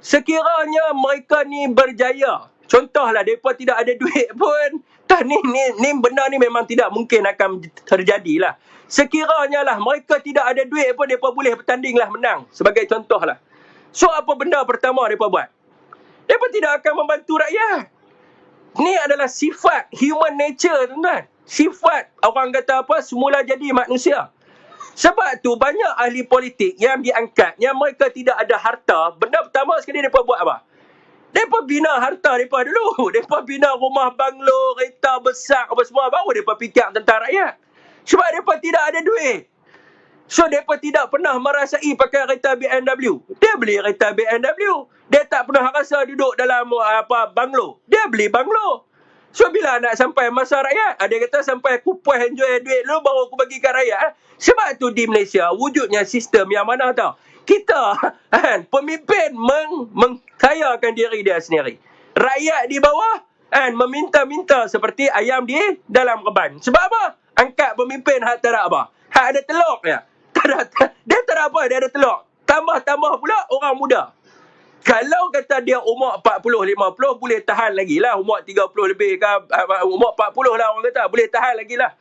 Sekiranya mereka ni berjaya, contohlah mereka tidak ada duit pun, ni benda ni memang tidak mungkin akan terjadi lah. Sekiranya lah mereka tidak ada duit pun, mereka boleh bertanding lah, menang. Sebagai contoh lah. So, apa benda pertama mereka buat? Mereka tidak akan membantu rakyat. Ni adalah sifat human nature, tuan-tuan. Sifat orang kata semula jadi manusia. Sebab tu banyak ahli politik yang diangkat, yang mereka tidak ada harta. Benda pertama sekali mereka buat apa? Mereka bina harta mereka dulu. Mereka bina rumah banglo, kereta besar apa semua, baru mereka fikir tentang rakyat. Sebab mereka tidak ada duit. So, mereka tidak pernah merasai pakai kereta BMW. Dia beli kereta BMW. Dia tak pernah rasa duduk dalam banglo. Dia beli banglo. So, bila nak sampai masa rakyat, dia kata sampai aku puas enjoy duit dulu, baru aku bagi kat rakyat. Sebab tu di Malaysia, wujudnya sistem yang mana tahu? Kita, pemimpin mengkayakan diri dia sendiri. Rakyat di bawah, meminta-minta seperti ayam di dalam reban. Sebab apa? Angkat pemimpin hak tak ada apa? Hak ada telur dia. Dia tak ada apa, dia ada telur. Tambah-tambah pula orang muda. Kalau kata dia umur 40, 50, boleh tahan lagi lah. Umur 30 lebih ke, umur 40 lah orang kata, boleh tahan lagi lah.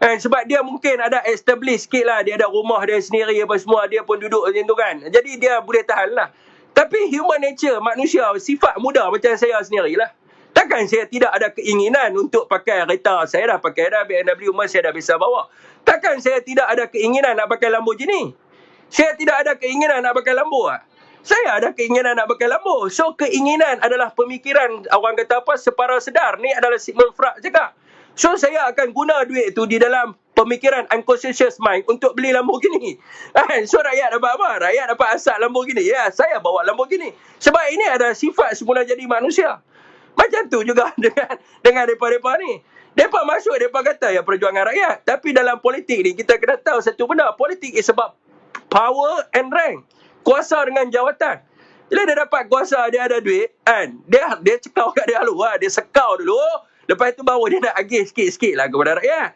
Sebab dia mungkin ada establish sikit lah. Dia ada rumah dia sendiri apa semua. Dia pun duduk macam tu kan. Jadi dia boleh tahan lah. Tapi human nature, manusia, sifat muda macam saya sendiri lah. Takkan saya tidak ada keinginan untuk pakai kereta. Saya dah pakai dah BMW, saya dah bisa bawa. Takkan saya tidak ada keinginan nak pakai Lamborghini. Saya tidak ada keinginan nak pakai Lambo lah. Saya ada keinginan nak pakai Lambo. So, keinginan adalah pemikiran, orang kata separa sedar. Ni adalah Sigmund Freud cakap. So, saya akan guna duit tu di dalam pemikiran unconscious mind untuk beli Lamborghini. So, rakyat dapat apa? Rakyat dapat asal Lamborghini. Ya, saya bawa Lamborghini. Sebab ini adalah sifat semula jadi manusia. Macam tu juga dengan mereka ni. Mereka masuk, mereka kata ya perjuangan rakyat. Tapi dalam politik ni, kita kena tahu satu benda. Politik is about power and rank. Kuasa dengan jawatan. Bila dia dapat kuasa, dia ada duit, dia cekau kat dia dulu. Dia sekau dulu. Lepas tu baru dia nak agih sikit-sikit lah kepada rakyat.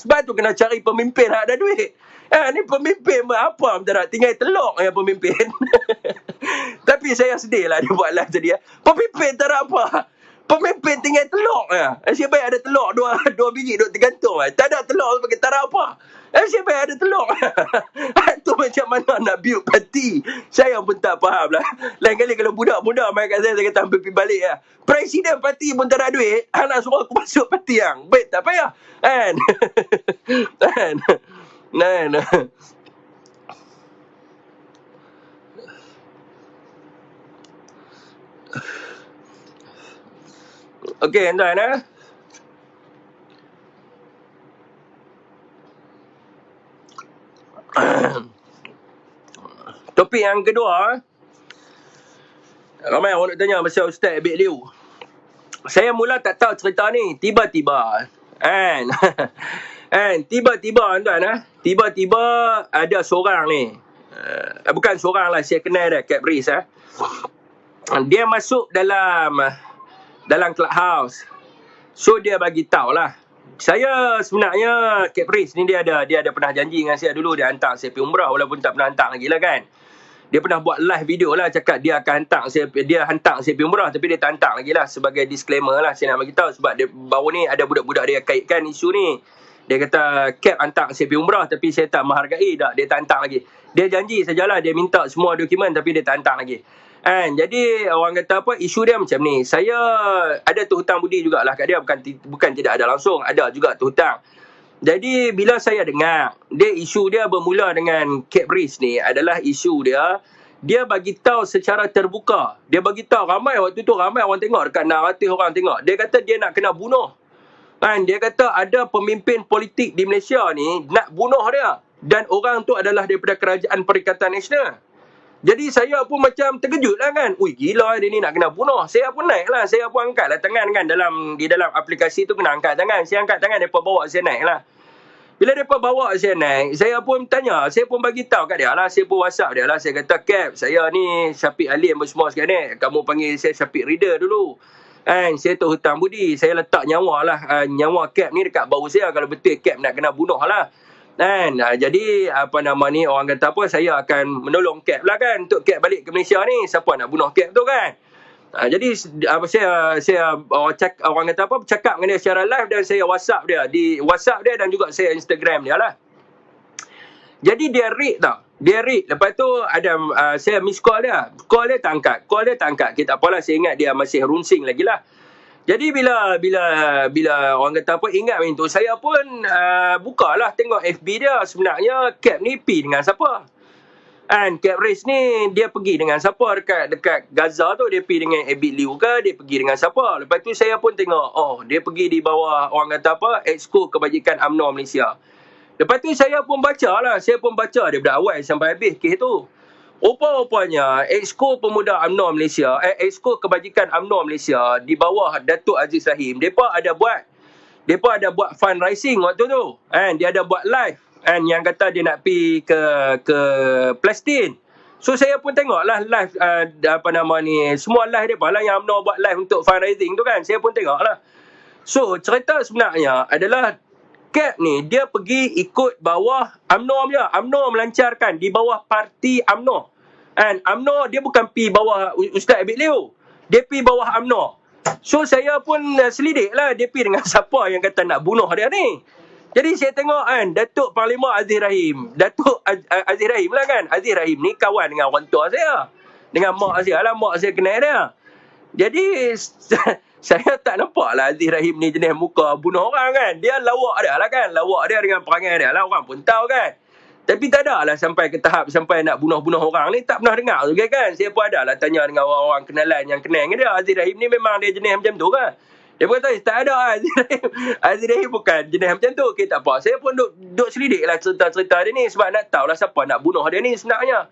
Sebab tu kena cari pemimpin yang ada duit. Ni pemimpin apa tak nak, tinggal telur yang pemimpin. Tapi saya sedih lah dia buat live tadi. Pemimpin tak ada apa. Pemimpin tinggal telur. Asyik baik ada telur dua biji duk tergantung. Tak ada telur sebagai tak ada apa. Asyik baik ada telur. Tu macam mana nak build parti. Saya pun tak faham lah. Lain kali kalau budak-budak main kat saya kata hampir pergi balik lah. Presiden parti pun tak ada duit. Nak suruh aku masuk parti yang. Baik tak payah. Okey, tuan. Topik yang kedua, ramai orang nak tanya pasal Ustaz Abid Liu. Saya mula tak tahu cerita ni, tiba-tiba tiba-tiba tuan, tiba-tiba ada seorang ni, bukan seorang lah, saya kenal dia, Cap Riz. Dia masuk dalam clubhouse. So dia bagi tahu lah. Saya sebenarnya Cap Riz ni dia ada pernah janji dengan saya dulu, dia hantar saya pergi umrah, walaupun tak pernah hantar lagi lah kan. Dia pernah buat live video lah, cakap dia akan hantar saya pergi umrah, tapi dia tak hantar lagi lah. Sebagai disclaimer lah saya nak bagi tahu, sebab dia baru ni ada budak-budak dia kaitkan isu ni. Dia kata Cap hantar saya pergi umrah tapi saya tak menghargai dah. Dia tak hantar lagi. Dia janji sajalah dia minta semua dokumen tapi dia tak hantar lagi. Jadi orang kata apa, isu dia macam ni. Saya ada tu hutang budi jugalah kat dia, bukan tidak ada langsung, ada juga tu hutang. Jadi bila saya dengar isu dia bermula dengan Cap Riz ni adalah isu dia bagi tahu secara terbuka. Dia bagi tahu ramai waktu tu, ramai orang tengok, dekat 600 orang tengok. Dia kata dia nak kena bunuh. Dia kata ada pemimpin politik di Malaysia ni nak bunuh dia. Dan orang tu adalah daripada Kerajaan Perikatan Nasional. Jadi saya pun macam terkejut lah kan. Ui gila dia ni nak kena bunuh. Saya pun naik lah. Saya pun angkat lah tangan kan. Di dalam aplikasi tu kena angkat tangan. Saya angkat tangan, mereka bawa saya naik lah. Bila mereka bawa saya naik, saya pun tanya. Saya pun bagi tahu kat dia lah. Saya pun WhatsApp dia lah. Saya kata, Cap, saya ni Syafiq Alim semua sekarang ni. Kamu panggil saya Syafiq Reader dulu. Saya tu hutang budi. Saya letak nyawa lah. Nyawa Cap ni dekat bahu saya. Kalau betul Cap nak kena bunuh lah. Jadi orang kata apa, saya akan menolong Cap lah kan, untuk Cap balik ke Malaysia ni. Siapa nak bunuh Cap tu kan. Jadi saya orang kata apa, bercakap dengan dia secara live dan saya WhatsApp dia, di WhatsApp dia dan juga saya Instagram dia lah. Jadi dia read tau. Dia read. Lepas tu ada saya miss call dia. Call dia tak angkat. Kita apalah, saya ingat dia masih runsing lagi lah. Jadi bila orang kata apa, ingat macam tu, saya pun bukalah tengok FB dia. Sebenarnya Cap ni pergi dengan siapa? Cap Riz ni dia pergi dengan siapa dekat Gaza tu? Dia pergi dengan Abid Liu ke? Dia pergi dengan siapa? Lepas tu saya pun tengok, dia pergi di bawah orang kata apa, Exco Kebajikan UMNO Malaysia. Lepas tu saya pun baca daripada awal sampai habis kes tu. Rupa-rupanya Exco Pemuda UMNO Malaysia, Exco Kebajikan UMNO Malaysia di bawah Datuk Aziz Rahim, depa ada buat fundraising waktu tu. Dia ada buat live yang kata dia nak pergi ke Palestin. So saya pun tengoklah live semua live depa lah yang UMNO buat live untuk fundraising tu kan. Saya pun tengoklah. So cerita sebenarnya adalah Cap ni dia pergi ikut bawah UMNO punya. UMNO melancarkan di bawah parti UMNO. UMNO dia bukan pergi bawah Ustaz Abid Liu. Dia pergi bawah UMNO. So saya pun selidik lah, dia pergi dengan siapa yang kata nak bunuh dia ni. Jadi saya tengok Datuk Parlimen Aziz Rahim. Datuk Aziz Rahim lah kan. Aziz Rahim ni kawan dengan orang tua saya. Dengan mak saya lah, mak saya kenal dia. Jadi saya tak nampak lah Aziz Rahim ni jenis muka bunuh orang kan. Dia lawak dia lah kan. Lawak dia dengan perangai dia lah, orang pun tahu kan. Tapi tak ada lah sampai ke tahap sampai nak bunuh-bunuh orang ni. Tak pernah dengar juga kan. Saya pun ada lah tanya dengan orang-orang kenalan yang kenal dengan dia. Aziz Rahim ni memang dia jenis macam tu kan. Dia pun kata tak ada Aziz Rahim. Aziz Rahim bukan jenis macam tu. Okay, tak apa. Saya pun duk selidik lah cerita-cerita dia ni. Sebab nak tahu lah siapa nak bunuh dia ni sebenarnya.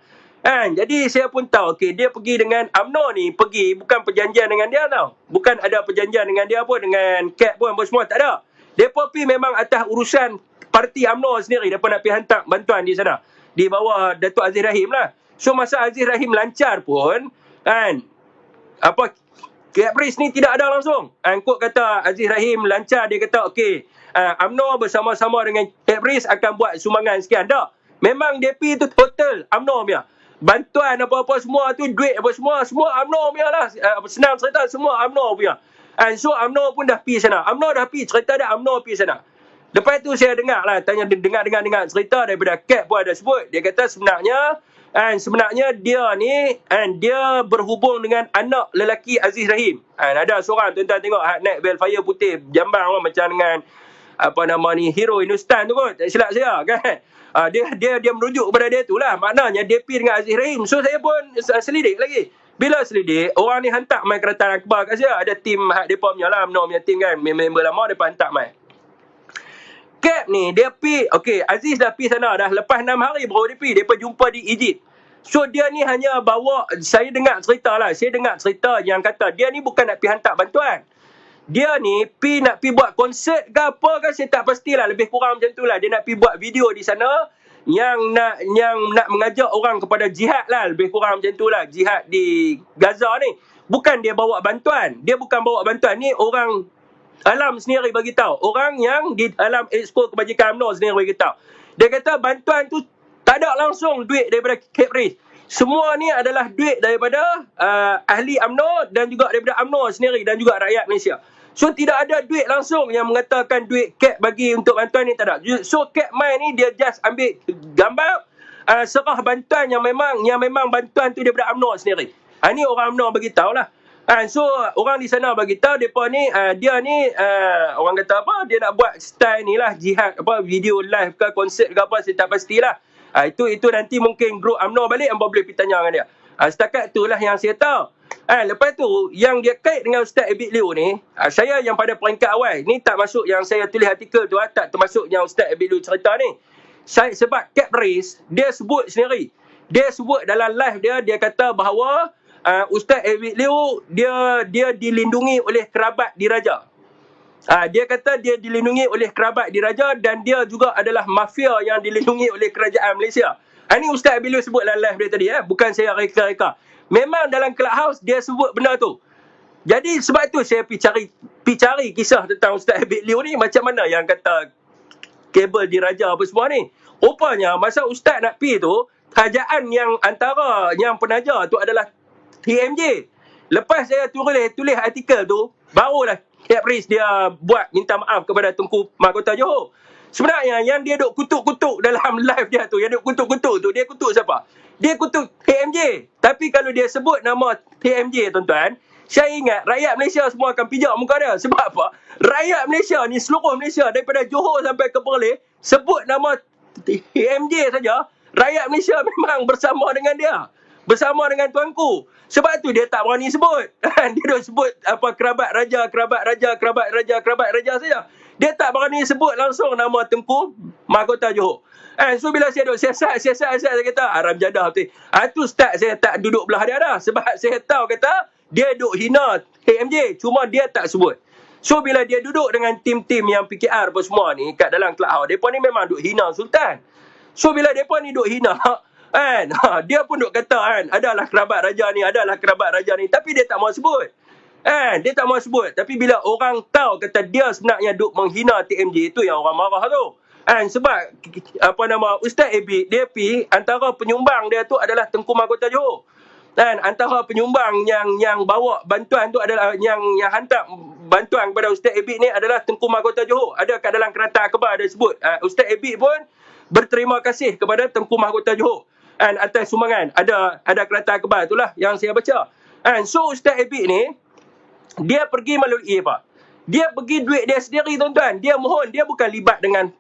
Jadi saya pun tahu, dia pergi dengan UMNO ni, bukan perjanjian dengan dia tau. Bukan ada perjanjian dengan dia pun, dengan Cap pun semua, tak ada. Mereka pergi memang atas urusan parti UMNO sendiri. Mereka nak pergi hantar bantuan di sana, di bawah Datuk Aziz Rahim lah. So masa Aziz Rahim lancar pun, Cap Riz ni tidak ada langsung. Kod kata Aziz Rahim lancar, dia kata UMNO bersama-sama dengan Cap Riz akan buat sumbangan sekian. Tak. Memang DP tu total UMNO punya. Bantuan apa-apa semua tu, duit apa semua UMNO punya lah. Senang cerita, semua UMNO punya. So UMNO pun dah pergi sana. UMNO dah pergi, cerita dia UMNO pergi sana. Lepas tu saya dengar dengar cerita daripada Cap pun ada sebut. Dia kata sebenarnya dia ni dia berhubung dengan anak lelaki Aziz Rahim. Ada seorang tuan-tuan tengok naik Velfire putih jambang macam dengan hero Hindustan tu kot, tak silap saya kan. Dia merujuk kepada dia tu lah. Maknanya dia pergi dengan Aziz Rahim. So saya pun selidik lagi. Bila selidik, orang ni hantar mai Kerajaan Akbar kat saya. Ada tim mereka punya lah, UMNO punya tim kan, member lama, mereka hantar mai. Cap ni dia pergi, Aziz dah pergi sana dah. Lepas 6 hari baru dia pergi. Dia jumpa di Egypt. So dia ni hanya bawa, saya dengar cerita yang kata dia ni bukan nak pergi hantar bantuan. Dia ni nak pergi buat konsert ke apa ke, saya tak pastilah, lebih kurang macam tu lah. Dia nak pergi buat video di sana yang nak mengajak orang kepada jihad lah, lebih kurang macam tu lah, jihad di Gaza ni. Bukan dia bawa bantuan. Dia bukan bawa bantuan. Ni orang alam sendiri bagi tahu. Orang yang di dalam Exco Kebajikan UMNO sendiri bagi tahu. Dia kata bantuan tu tak ada langsung duit daripada Cap Riz. Semua ni adalah duit daripada ahli UMNO dan juga daripada UMNO sendiri dan juga rakyat Malaysia. So tidak ada duit langsung yang mengatakan duit CAP bagi untuk bantuan ni, tak ada. So CAP Mai ni dia just ambil gambar serah bantuan yang memang bantuan tu daripada UMNO sendiri. Ni orang UMNO bagi tahu lah. So orang di sana bagi tahu depa ni dia ni orang kata apa, dia nak buat style ni lah, jihad apa, video live ke konsert ke apa, saya tak pastilah. Itu nanti mungkin grup UMNO balik hangpa boleh pergi tanya dengan dia. Setakat itulah yang saya tahu. Lepas tu yang dia kait dengan Ustaz Abid Liu ni, saya yang pada peringkat awal ni tak masuk yang saya tulis artikel tu, tak termasuk yang Ustaz Abid Liu cerita ni. Sebab Cap Race dia sebut sendiri. Dia sebut dalam live dia kata bahawa Ustaz Abid Liu dia dilindungi oleh kerabat diraja. Dia kata dia dilindungi oleh kerabat diraja dan dia juga adalah mafia yang dilindungi oleh kerajaan Malaysia. Ini Ustaz Abid Liu sebut dalam live dia tadi, bukan saya reka-reka. Memang dalam Clubhouse dia sebut benda tu. Jadi sebab tu saya pergi cari kisah tentang Ustaz Abid Liu ni, macam mana yang kata kabel diraja apa semua ni. Rupanya masa Ustaz nak pergi tu, kerajaan yang antara yang penaja tu adalah TMJ. Lepas saya tulis artikel tu, barulah Cap Race dia buat minta maaf kepada Tunku Mahkota Johor. Sebenarnya yang dia duk kutuk-kutuk dalam live dia tu, yang duk kutuk-kutuk tu, dia kutuk siapa? Dia kutuk TMJ. Tapi kalau dia sebut nama TMJ, tuan-tuan, saya ingat rakyat Malaysia semua akan pijak muka dia. Sebab apa? Rakyat Malaysia ni, seluruh Malaysia daripada Johor sampai ke Perlis, sebut nama TMJ saja, rakyat Malaysia memang bersama dengan dia. Bersama dengan tuanku. Sebab tu dia tak berani sebut. Dia dah sebut apa kerabat raja saja. Dia tak berani sebut langsung nama Tengku Mahkota Johor. So bila saya duduk siasat, saya kata haram jadah betul. Tu start saya tak duduk belah dia dah. Sebab saya tahu kata dia duduk hina TMJ. Cuma dia tak sebut. So bila dia duduk dengan tim-tim yang PKR apa semua ni kat dalam Clubhouse, mereka ni memang duduk hina Sultan. So bila mereka ni duduk hina, dia pun duk kata adalah kerabat raja ni, tapi dia tak mau sebut. Dia tak mau sebut. Tapi bila orang tahu kata dia sebenarnya duk menghina TMJ, itu yang orang marah tu. Sebab Ustaz Abid dia pi antara penyumbang dia tu adalah Tengku Mahkota Johor. Antara penyumbang yang bawa bantuan tu adalah yang hantar bantuan kepada Ustaz Abid ni adalah Tengku Mahkota Johor. Ada kat dalam Kereta Akhbar ada sebut. Ustaz Abid pun berterima kasih kepada Tengku Mahkota Johor atas sumbangan. Ada Kereta Akhbar itulah yang saya baca. So Ustaz Abid ni dia pergi melalui apa? Dia pergi duit dia sendiri, tuan-tuan. Dia mohon, dia bukan libat dengan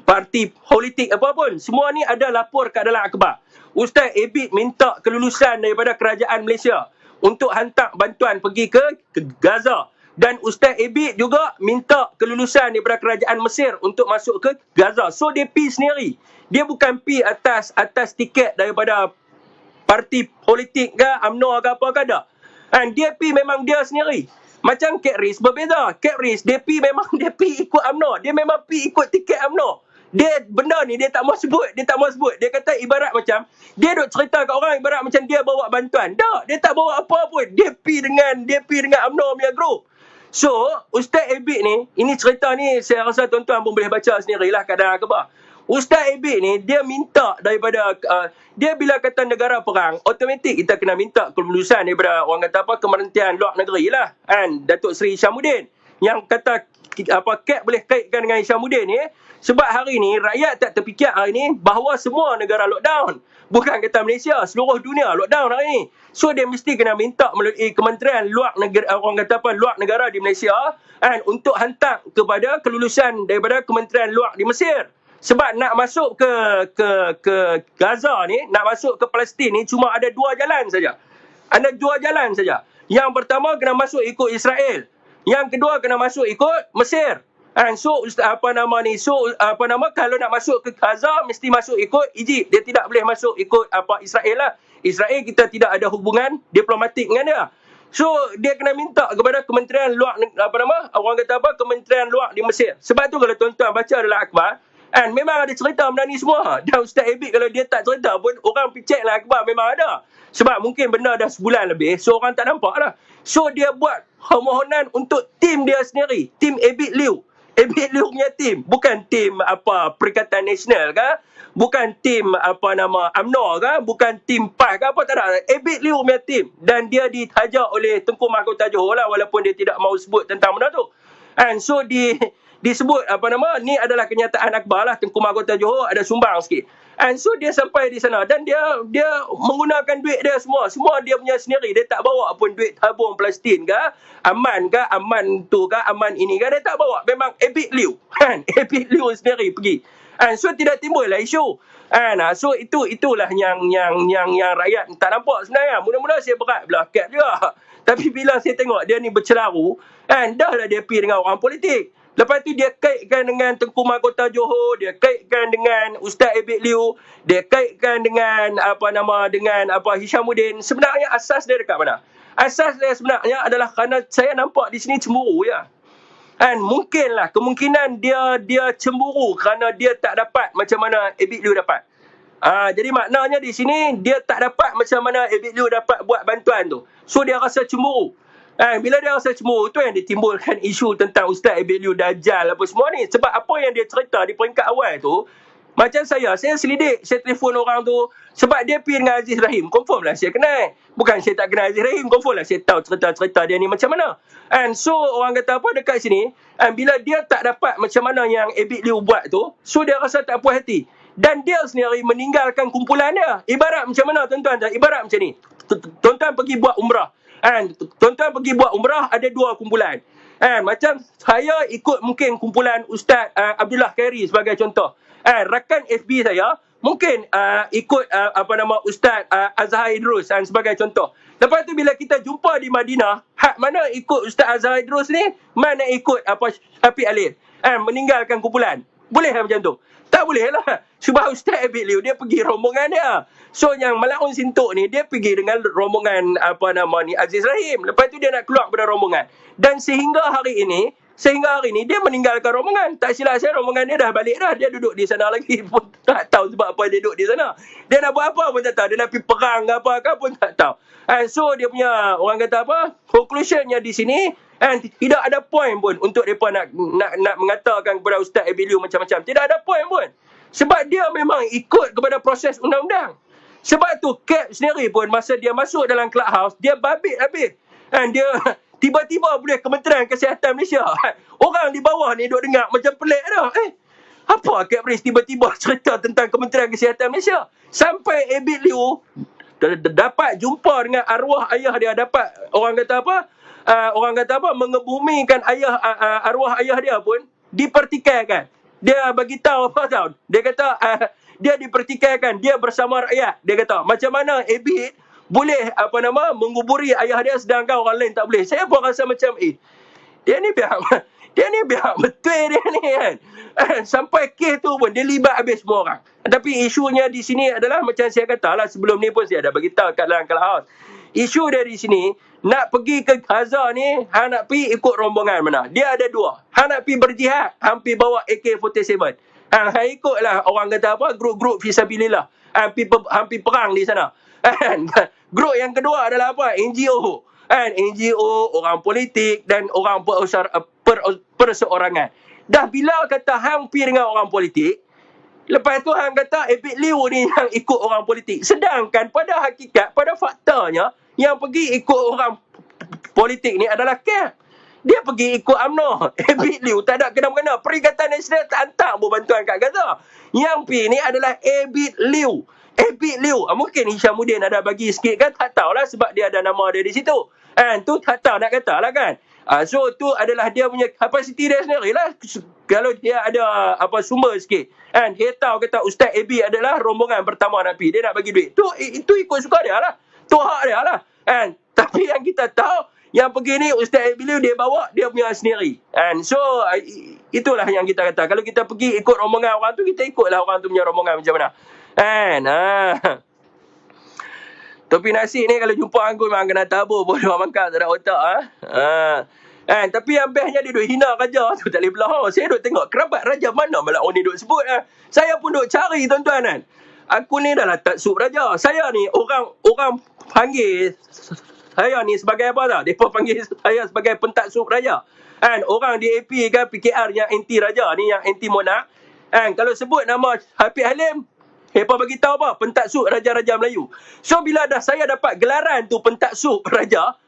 parti politik apa pun. Semua ni ada lapor kat dalam akhbar. Ustaz Abid minta kelulusan daripada kerajaan Malaysia untuk hantar bantuan pergi ke Gaza. Dan Ustaz Abid juga minta kelulusan daripada kerajaan Mesir untuk masuk ke Gaza. So dia pergi sendiri. Dia bukan pergi atas tiket daripada parti politik ke, UMNO ke apa ke, ada. Dia pergi memang dia sendiri. Macam Cap Race berbeza. Cap Race dia pergi ikut UMNO. Dia memang pergi ikut tiket UMNO. Benda ni dia tak mau sebut. Dia kata ibarat macam dia duk cerita kat orang ibarat macam dia bawa bantuan. Tak, dia tak bawa apa pun. Dia pergi dengan UMNO punya group. So, Ustaz Abid ni, ini cerita ni saya rasa tuan-tuan pun boleh baca sendirilah kat dalam akhbar. Ustaz Abid ni dia minta daripada dia bila kata negara perang, automatik kita kena minta kelulusan daripada orang kata apa, Kementerian Luar Negeri lah, Datuk Seri Hishamuddin yang kata Cap boleh kaitkan dengan Hishamuddin ni. Sebab hari ni rakyat tak terfikir hari ni bahawa semua negara lockdown. Bukan kata Malaysia, seluruh dunia lockdown hari ni. So dia mesti kena minta melalui Kementerian Luar Negara, orang kata apa, luar negara di Malaysia, untuk hantar kepada kelulusan daripada Kementerian Luar di Mesir. Sebab nak masuk ke Gaza ni, nak masuk ke Palestin ni cuma ada dua jalan saja. Ada dua jalan saja. Yang pertama kena masuk ikut Israel. Yang kedua kena masuk ikut Mesir. So kalau nak masuk ke Gaza mesti masuk ikut Egypt. Dia tidak boleh masuk ikut Israel lah. Israel kita tidak ada hubungan diplomatik dengan dia. So dia kena minta kepada Kementerian Luar Kementerian Luar di Mesir. Sebab tu kalau tuan-tuan baca dalam akhbar, memang ada cerita benda ni semua. Dan Ustaz Abid kalau dia tak cerita pun orang pergi check lah akhbar, memang ada. Sebab mungkin benda dah sebulan lebih, so orang tak nampak lah. So dia buat permohonan untuk tim dia sendiri, tim Abid Liu punya tim, bukan tim Perikatan Nasional ke, bukan tim UMNO ke, bukan tim PAS ke apa, tak ada. Abid Liu punya tim, dan dia dihajar oleh Tengku Mahkota Johor lah, walaupun dia tidak mau sebut tentang benda tu. And so disebut ni adalah kenyataan akhbar lah, Tengku Mahkota Johor ada sumbang sikit. And so dia sampai di sana, dan dia menggunakan duit dia semua dia punya sendiri. Dia tak bawa pun duit tabung plastik ke, aman tu ke, aman ini ke, dia tak bawa. Memang Abid Liu kan, Abid Liu sendiri pergi. And so tidak timbul lah isu. So itulah yang rakyat tak nampak sebenarnya. Mula-mula saya berat belah kat juga. Tapi bila saya tengok dia ni bercelaru, dah lah dia pergi dengan orang politik. Lepas tu dia kaitkan dengan Tengku Mahkota Johor, dia kaitkan dengan Ustaz Abid Liu, dia kaitkan dengan Hishamuddin. Sebenarnya asas dia dekat mana? Asas dia sebenarnya adalah kerana saya nampak di sini cemburu ya. Mungkinlah kemungkinan dia cemburu kerana dia tak dapat macam mana Abid Liu dapat. Jadi maknanya di sini dia tak dapat macam mana Abid Liu dapat buat bantuan tu. So dia rasa cemburu. Bila dia rasa cemburu, tu yang ditimbulkan isu tentang Ustaz Abid Liu Dajjal apa semua ni. Sebab apa yang dia cerita di peringkat awal tu, macam saya selidik, saya telefon orang tu. Sebab dia pergi dengan Aziz Rahim, confirm lah saya kenal. Bukan saya tak kenal Aziz Rahim, confirm lah saya tahu cerita-cerita dia ni macam mana. So orang kata apa dekat sini, bila dia tak dapat macam mana yang Abid Liu buat tu, so dia rasa tak puas hati. Dan dia sendiri meninggalkan kumpulan dia. Ibarat macam mana tuan-tuan? Ibarat macam ni. Tuan-tuan pergi buat umrah. Tuan-tuan pergi buat umrah, ada dua kumpulan. Macam saya ikut mungkin kumpulan Ustaz Abdullah Khairi sebagai contoh. Rakan FB saya mungkin ikut Ustaz Azhar Idrus sebagai contoh. Lepas tu bila kita jumpa di Madinah, hak mana ikut Ustaz Azhar Idrus ni, mana ikut Syafiq Alif. Meninggalkan kumpulan. Boleh lah macam tu? Tak boleh lah. Sebab Ustaz Abid Liu dia pergi rombongan dia. So yang Malaun Sintok ni dia pergi dengan rombongan Aziz Rahim. Lepas tu dia nak keluar pada rombongan. Dan sehingga hari ini dia meninggalkan rombongan. Tak silap saya, rombongan dia dah balik dah. Dia duduk di sana lagi pun tak tahu sebab apa dia duduk di sana. Dia nak buat apa pun tak tahu. Dia nak pergi perang ke apa pun tak tahu. So dia punya orang kata conclusionnya di sini, tidak ada point pun untuk mereka nak mengatakan kepada Ustaz Abid Liu macam-macam. Tidak ada point pun. Sebab dia memang ikut kepada proses undang-undang. Sebab tu Cap sendiri pun masa dia masuk dalam clubhouse, dia babit habis. Dia tiba-tiba boleh Kementerian Kesihatan Malaysia. Orang di bawah ni duk dengar macam pelik dah. Apa Cap Riz tiba-tiba cerita tentang Kementerian Kesihatan Malaysia? Sampai Abid Liu dapat jumpa dengan arwah ayah dia, dapat orang kata mengebumikan arwah ayah dia pun dipertikaikan. Dia bagi tahu apa tahu? Dia kata dia dipertikaikan, dia bersama rakyat. Dia kata macam mana Abid boleh menguburi ayah dia sedangkan orang lain tak boleh. Saya pun rasa macam dia ni biar betul dia ni kan. Sampai kes tu pun dia libat habis semua orang. Tapi isunya di sini adalah macam saya kata lah, sebelum ni pun saya dah bagi tahu kat dalam clubhouse. Isu dia di sini, nak pergi ke Gaza ni, nak pergi ikut rombongan mana? Dia ada dua. Nak pergi berjihad, hampir bawa AK-47. Ikutlah orang kata grup-grup fisabilillah. Hampir perang di sana. Grup yang kedua adalah NGO. NGO, orang politik dan orang perseorangan. Dah bila kata hampir dengan orang politik, lepas tu hang kata Abid Liu ni yang ikut orang politik. Sedangkan pada hakikat, pada faktanya, yang pergi ikut orang politik ni adalah Cap. Dia pergi ikut UMNO. Abid Liu tak ada kena-mengena. Perikatan Nasional tak hantar pun bantuan kat Gaza. Yang pergi ni adalah Abid Liu. Abid Liu. Mungkin Hishamuddin ada bagi sikit kan? Tak tahulah sebab dia ada nama dia di situ. Tu tak tahu nak kata lah kan. So tu adalah dia punya kapasiti dia sendiri lah. Kalau dia ada sumber sikit. Dia tahu kata Ustaz Abid adalah rombongan pertama nak pergi. Dia nak bagi duit. Itu ikut suka dia lah. Tu hak dia lah. Tapi yang kita tahu, yang pergi ni Ustaz Abid Liu dia bawa dia punya sendiri. So itulah yang kita kata. Kalau kita pergi ikut rombongan orang tu, kita ikutlah orang tu punya rombongan macam mana. Topi nasi ni kalau jumpa anggur memang kena tabur bodoh mangkal tak ada otak. Tapi yang bestnya dia duk hina raja tu tak boleh belah. Saya duk tengok kerabat raja mana Malaun ni duk sebut. Saya pun duk cari tuan-tuan kan. Aku ni dah lah tak sub raja. Saya ni orang panggil saya ni sebagai apa tau? Mereka panggil saya sebagai pentaksub raja. Orang di AP kan PKR yang anti raja ni, yang anti monark. Kalau sebut nama Hafiz Halim, Mereka bagi tahu apa? Pentaksub Raja-Raja Melayu. So bila dah saya dapat gelaran tu Pentaksub Raja,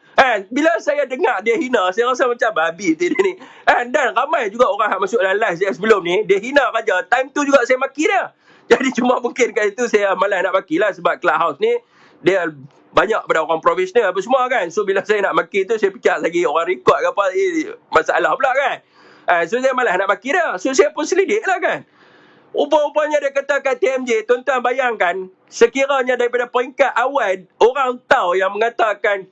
bila saya dengar dia hina, saya rasa macam babi dia ni. Dan ramai juga orang yang masuk dalam live saya sebelum ni, dia hina Raja. Time tu juga saya maki dia. Jadi cuma mungkin kat itu saya malas nak maki lah, sebab Clubhouse ni dia banyak pada orang profesional apa semua kan. So bila saya nak maki tu, saya fikir lagi orang record ke apa, masalah pula kan. So saya malas nak maki dia. So saya pun selidik lah kan. Rupa-rupanya dia kata kat TMJ, tuan-tuan bayangkan, sekiranya daripada peringkat awal, orang tahu yang mengatakan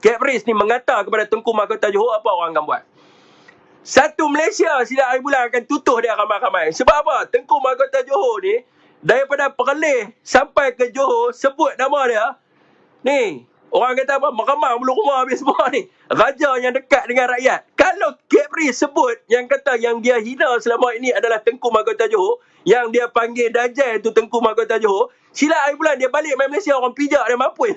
Caprice ni mengata kepada Tengku Mahkota Johor, apa orang akan buat? Satu Malaysia sila hari bulan akan tutup dia ramai-ramai. Sebab apa? Tengku Mahkota Johor ni, daripada Perlis sampai ke Johor, sebut nama dia, ni, orang kata apa? Meramah bulu rumah habis semua ni. Raja yang dekat dengan rakyat. Kalau Caprice sebut yang kata yang dia hina selama ini adalah Tengku Mahkota Johor, yang dia panggil Dajjal tu Tengku Mahkota Johor, sila hari bulan dia balik main Malaysia, orang pijak dia mampu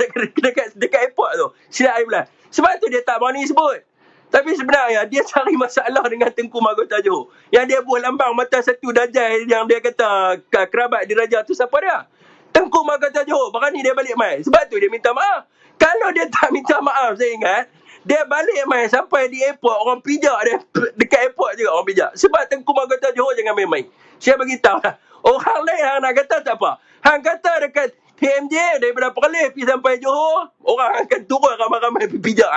dekat airport tu. Sila hari bulan. Sebab tu dia tak berani sebut. Tapi sebenarnya dia cari masalah dengan Tengku Mahkota Johor. Yang dia buat lambang mata satu Dajjal yang dia kata kerabat diraja tu siapa dia? Tengku Mahkota Johor. Berani dia balik main. Sebab tu dia minta maaf. Kalau dia tak minta maaf, saya ingat, dia balik main sampai di airport, orang pijak dia dekat airport juga orang pijak. Sebab Tengku Mahkota Johor jangan main-main. Saya beritahu lah. Orang lain yang nak kata tak apa. Hang kata dekat TMJ daripada Perlis pergi sampai Johor, orang akan turun ramai-ramai pergi pijak.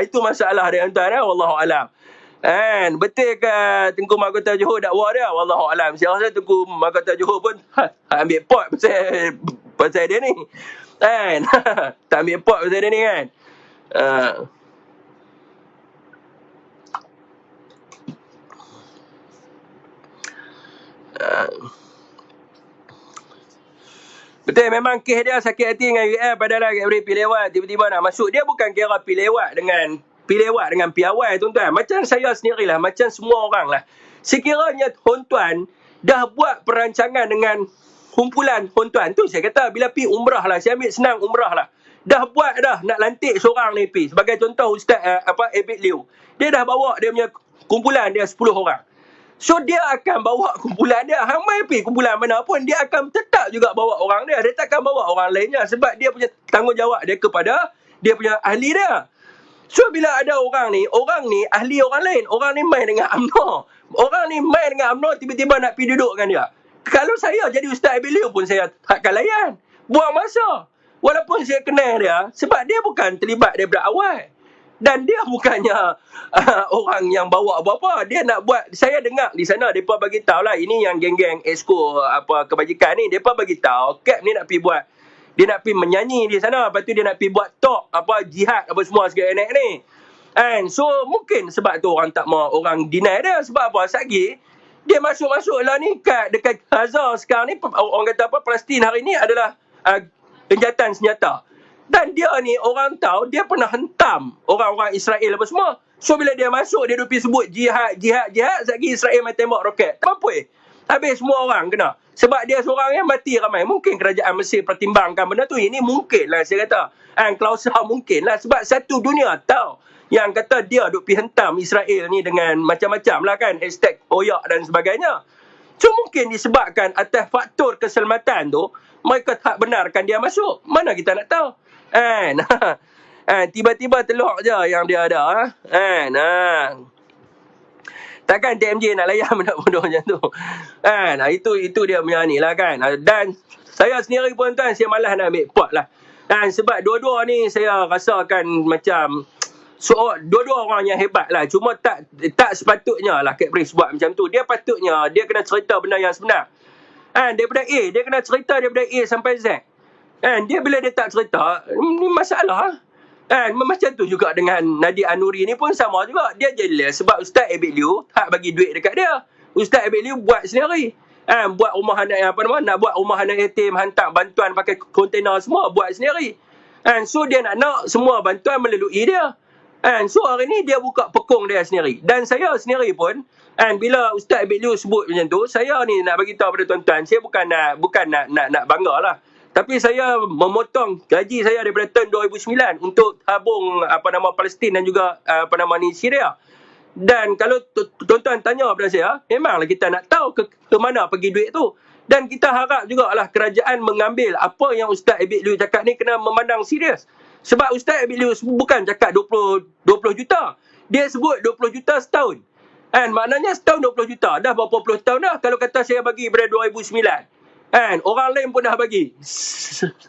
Itu masalah dia tuan. Wallahualam. Betul ke Tengku Mahkota Johor dakwah dia? Wallahualam. Saya rasa Tengku Mahkota Johor pun ambil pot pasal dia ni. Tak ambil pot pasal dia ni kan. Betul, memang kes dia sakit hati dengan UF padahal pergi lewat, tiba-tiba nak masuk. Dia bukan kira pergi lewat dengan piawai tuan-tuan. Macam saya sendirilah, macam semua orang lah. Sekiranya tuan-tuan dah buat perancangan dengan kumpulan tuan-tuan tu, saya kata bila pergi umrah lah, saya ambil senang umrah lah. Dah buat dah nak lantik seorang ni pergi. Sebagai contoh Ustaz Abid Liu. Dia dah bawa dia punya kumpulan dia 10 orang. So dia akan bawa kumpulan dia. Hang mai pergi kumpulan mana pun, dia akan tetap juga bawa orang dia. Dia takkan bawa orang lainnya. Sebab dia punya tanggungjawab dia kepada dia punya ahli dia. So bila ada orang ni ahli orang lain. Orang ni main dengan UMNO. Orang ni main dengan UMNO, tiba-tiba nak pergi duduk dengan dia. Kalau saya jadi Ustaz Abid Liu pun saya takkan layan. Buang masa. Walaupun saya kenal dia, sebab dia bukan terlibat daripada awal. Dan dia bukannya orang yang bawa apa-apa. Dia nak buat, saya dengar di sana, mereka bagi tahu lah, ini yang geng-geng exco kebajikan ni, mereka bagi tahu, Cap ni nak pergi buat, dia nak pergi menyanyi di sana, lepas tu dia nak pergi buat talk, jihad, apa semua segala ni. So, mungkin sebab tu orang tak mau, orang deny dia. Sebab apa? Sagi, dia masuk-masuk lah ni dekat Gaza sekarang ni, orang kata apa, Palestin hari ni adalah genjatan senjata. Dan dia ni orang tahu dia pernah hentam orang-orang Israel apa semua. So bila dia masuk, dia pergi sebut jihad, lagi Israel main tembak roket. Tak apa. Habis semua orang kena. Sebab dia seorang yang mati ramai. Mungkin kerajaan Mesir pertimbangkan benda tu. Ini mungkin lah saya kata. Klausa mungkin lah. Sebab satu dunia tahu yang kata dia duk pergi hentam Israel ni dengan macam-macam lah kan. Hashtag oyak dan sebagainya. So mungkin disebabkan atas faktor keselamatan tu, mereka tak benarkan dia masuk. Mana kita nak tahu? Tiba-tiba teluk je yang dia ada. Takkan TMJ nak layan benda bodoh macam tu. Itu dia punya ni lah kan. Dan saya sendiri pun tuan, saya malas nak ambil pot lah. Sebab dua-dua ni saya rasakan macam dua-dua orang yang hebat lah. Cuma tak sepatutnya lah Caprice buat macam tu. Dia patutnya dia kena cerita benda yang sebenar. Daripada A, dia kena cerita daripada A sampai Z. Dia bila dia tak cerita, ni masalah. Macam tu juga dengan Nadia Anuri ni pun sama juga. Dia jelas sebab Ustaz Abid Liu tak bagi duit dekat dia. Ustaz Abid Liu buat sendiri. Buat rumah anak nak buat rumah anak yatim, hantar bantuan pakai kontainer semua, buat sendiri. So dia nak semua bantuan melalui dia. So hari ni dia buka pekong dia sendiri. Dan saya sendiri pun, bila Ustaz Abid Liu sebut macam tu, saya ni nak bagi tahu pada tuan-tuan, saya bukan nak bangga lah. Tapi saya memotong gaji saya daripada tahun 2009 untuk tabung Palestin dan juga Syria. Dan kalau tuan-tuan tanya pada saya, memanglah kita nak tahu ke mana pergi duit tu. Dan kita harap jugalah kerajaan mengambil apa yang Ustaz Abid Liu cakap ni kena memandang serius. Sebab Ustaz Abid Liu bukan cakap 20 juta. Dia sebut 20 juta setahun. Kan? Maknanya setahun 20 juta. Dah berapa puluh tahun dah. Kalau kata saya bagi pada 2009. Kan? Orang lain pun dah bagi.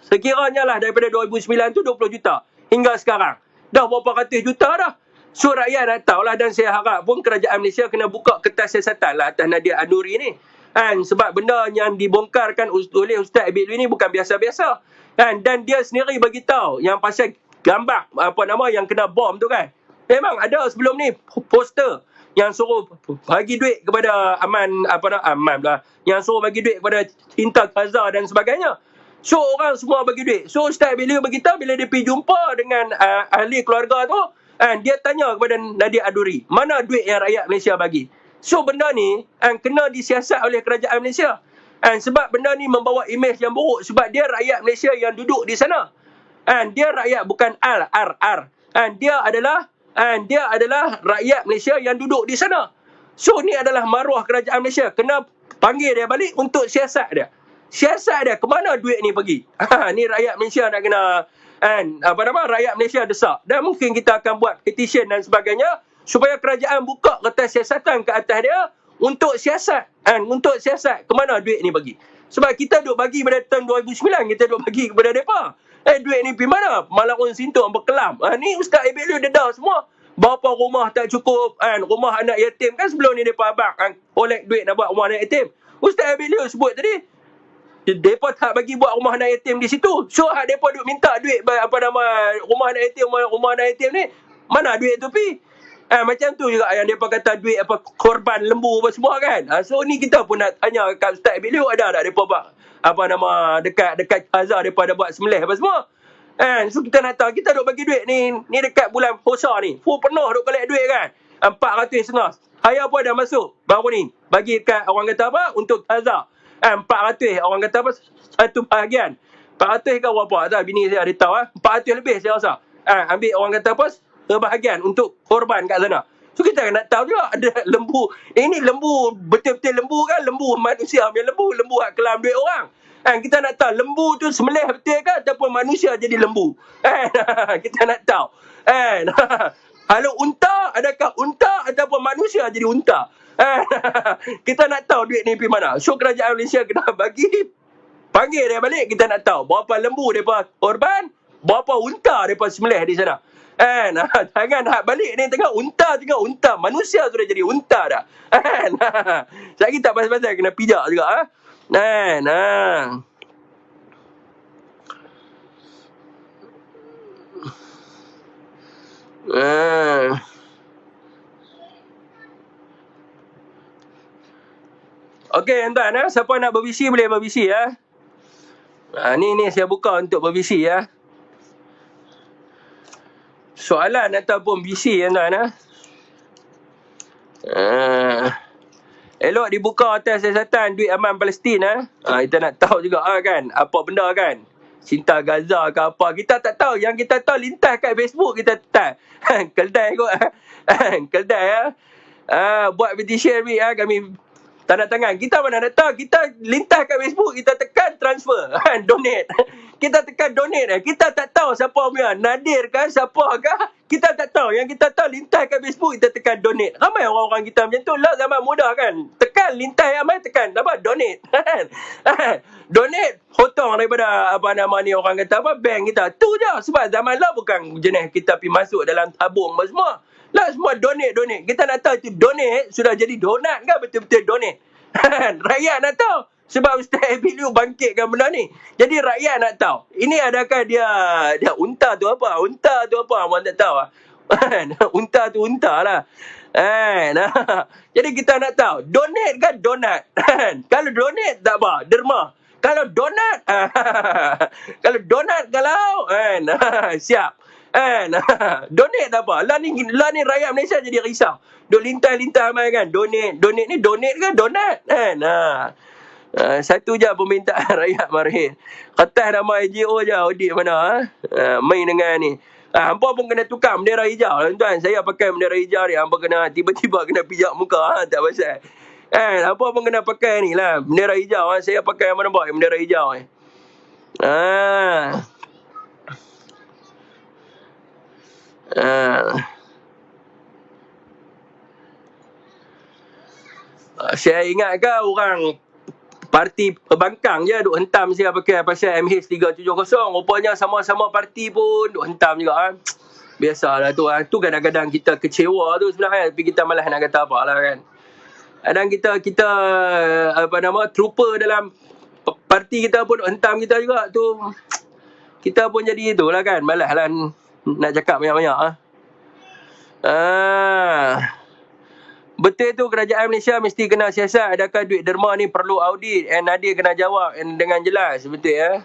Sekiranya lah daripada 2009 tu 20 juta. Hingga sekarang. Dah berapa ratus juta dah. So rakyat nak tahulah, dan saya harap pun kerajaan Malaysia kena buka kertas siasatan lah atas Nadia Anuri ni. Kan? Sebab benda yang dibongkarkan oleh Ustaz Abid Liu ni bukan biasa-biasa. Kan? Dan dia sendiri bagi tahu yang pasal gambar yang kena bom tu kan. Memang ada sebelum ni poster yang suruh bagi duit kepada Aman lah. Yang suruh bagi duit kepada Cinta Gaza dan sebagainya. So orang semua bagi duit. So Ustaz Abid Liu bagi tahu bila dia pergi jumpa dengan ahli keluarga tu, dia tanya kepada Nadia Anuri, mana duit yang rakyat Malaysia bagi? So benda ni kena disiasat oleh kerajaan Malaysia. Sebab benda ni membawa imej yang buruk. Sebab dia rakyat Malaysia yang duduk di sana. Dia rakyat bukan R. Dia adalah rakyat Malaysia yang duduk di sana. So ni adalah maruah kerajaan Malaysia. Kena panggil dia balik untuk siasat dia. Siasat dia, ke mana duit ni pergi? Ni rakyat Malaysia nak kena rakyat Malaysia desak. Dan mungkin kita akan buat petition dan sebagainya supaya kerajaan buka kertas siasatan ke atas dia untuk siasat. Untuk siasat ke mana duit ni bagi. Sebab kita duk bagi pada tahun 2009, kita duk bagi kepada mereka. Duit ni pergi mana? Malakun Sintok berkelam. Ni Ustaz Abid Liu dedah semua. Berapa rumah tak cukup, rumah anak yatim kan sebelum ni mereka abang collect duit nak buat rumah anak yatim. Ustaz Abid Liu sebut tadi, mereka tak bagi buat rumah anak yatim di situ. So mereka duk minta duit rumah anak yatim ni, mana duit tu pergi? Macam tu juga yang mereka kata duit korban lembu apa semua kan. So ni kita pun nak tanya kat Ustaz Abid Liu, ada tak mereka buat dekat Gaza mereka ada buat sembelih apa semua. So kita nak tahu, kita duk bagi duit ni dekat bulan puasa ni. Penuh duk collect duit kan. 400 Haya pun dah masuk baru ni. Bagi kat orang kata apa untuk Gaza. 400 orang kata apa, satu bahagian. 400 ke berapa tak, bini saya ada tahu 400 lebih saya rasa. Ambil orang kata apa, sebahagian untuk korban kat sana. So kita nak tahu juga ada lembu. Ini lembu betul-betul lembu kan, lembu manusia punya lembu hak kelam duit orang. Kita nak tahu lembu tu sembelih betul ke ataupun manusia jadi lembu. Kita nak tahu. Kalau unta, adakah unta ataupun manusia jadi unta? Kita nak tahu duit ni pergi mana. So kerajaan Malaysia kena panggil dia balik. Kita nak tahu berapa lembu mereka korban, berapa unta mereka sembelih di sana. Jangan nak balik ni tengok unta manusia sudah jadi unta dah. Saya kita pasal-pasal kena pijak juga. Okey tuan, siapa nak berbisi boleh berbisi ya. Ni saya buka untuk berbisi ya. Soalan ataupun bisi tuan. Elok dibuka atas siasatan duit aman Palestin. Kita nak tahu juga kan apa benda kan. Cinta Gaza ke apa. Kita tak tahu. Yang kita tahu lintas kat Facebook kita tak. Keldai kot. Keldai buat petition kami tanda tangan. Kita mana nak tahu. Kita lintas kat Facebook. Kita tekan transfer. Donate. Kita tekan donate. Kita tak tahu siapa punya. Nadir kan siapa kah. Kita tak tahu. Yang kita tahu lintas kat Facebook. Kita tekan donate. Ramai orang-orang kita macam tu lah. Zaman muda kan. Tekan lintas ramai tekan. Apa? Donate. Donate. Potong daripada orang kata bank kita. Tu je. Sebab zaman lah bukan jenis kita pergi masuk dalam tabung semua. Lah semua donate. Kita nak tahu itu donate sudah jadi donat kan, betul-betul donate. Rakyat nak tahu. Sebab Ustaz Abid Liu bangkitkan benda ni. Jadi rakyat nak tahu. Ini adakah dia unta tu apa? Unta tu apa? Orang tak tahu. Unta tu unta lah. Jadi kita nak tahu. Donate kan donat. Kalau donate tak apa. Derma. Kalau donat. Kalau donat siap. Donate tak apa. Lah ni rakyat Malaysia jadi risau. Duk lintas-lintas mai kan. Donate ni donate ke donat kan. Satu je permintaan rakyat mari. Kertas nama NGO je audit mana main dengan ni. Hampa pun kena tukar bendera hijau tuan. Saya pakai bendera hijau ni. Hampa kena tiba-tiba kena pijak muka tak pasal. Apa pun kena pakai ni lah. Bendera hijau. Saya pakai yang mana buat? Bendera hijau. Ah. Saya ingat ke orang parti pembangkang je duk hentam saya pakai pasal MH370. Rupanya sama-sama parti pun duk hentam juga. Biasalah tu. Tu kadang-kadang kita kecewa tu sebenarnya. Tapi kita malas nak kata apa lah kan. Kadang kita trooper dalam parti kita pun duk hentam kita juga tu. Kita pun jadi itulah kan. Malas lah nak cakap banyak-banyak. Betul tu kerajaan Malaysia mesti kena siasat adakah duit derma ni perlu audit and Nadir kena jawab dengan jelas. Betul ya.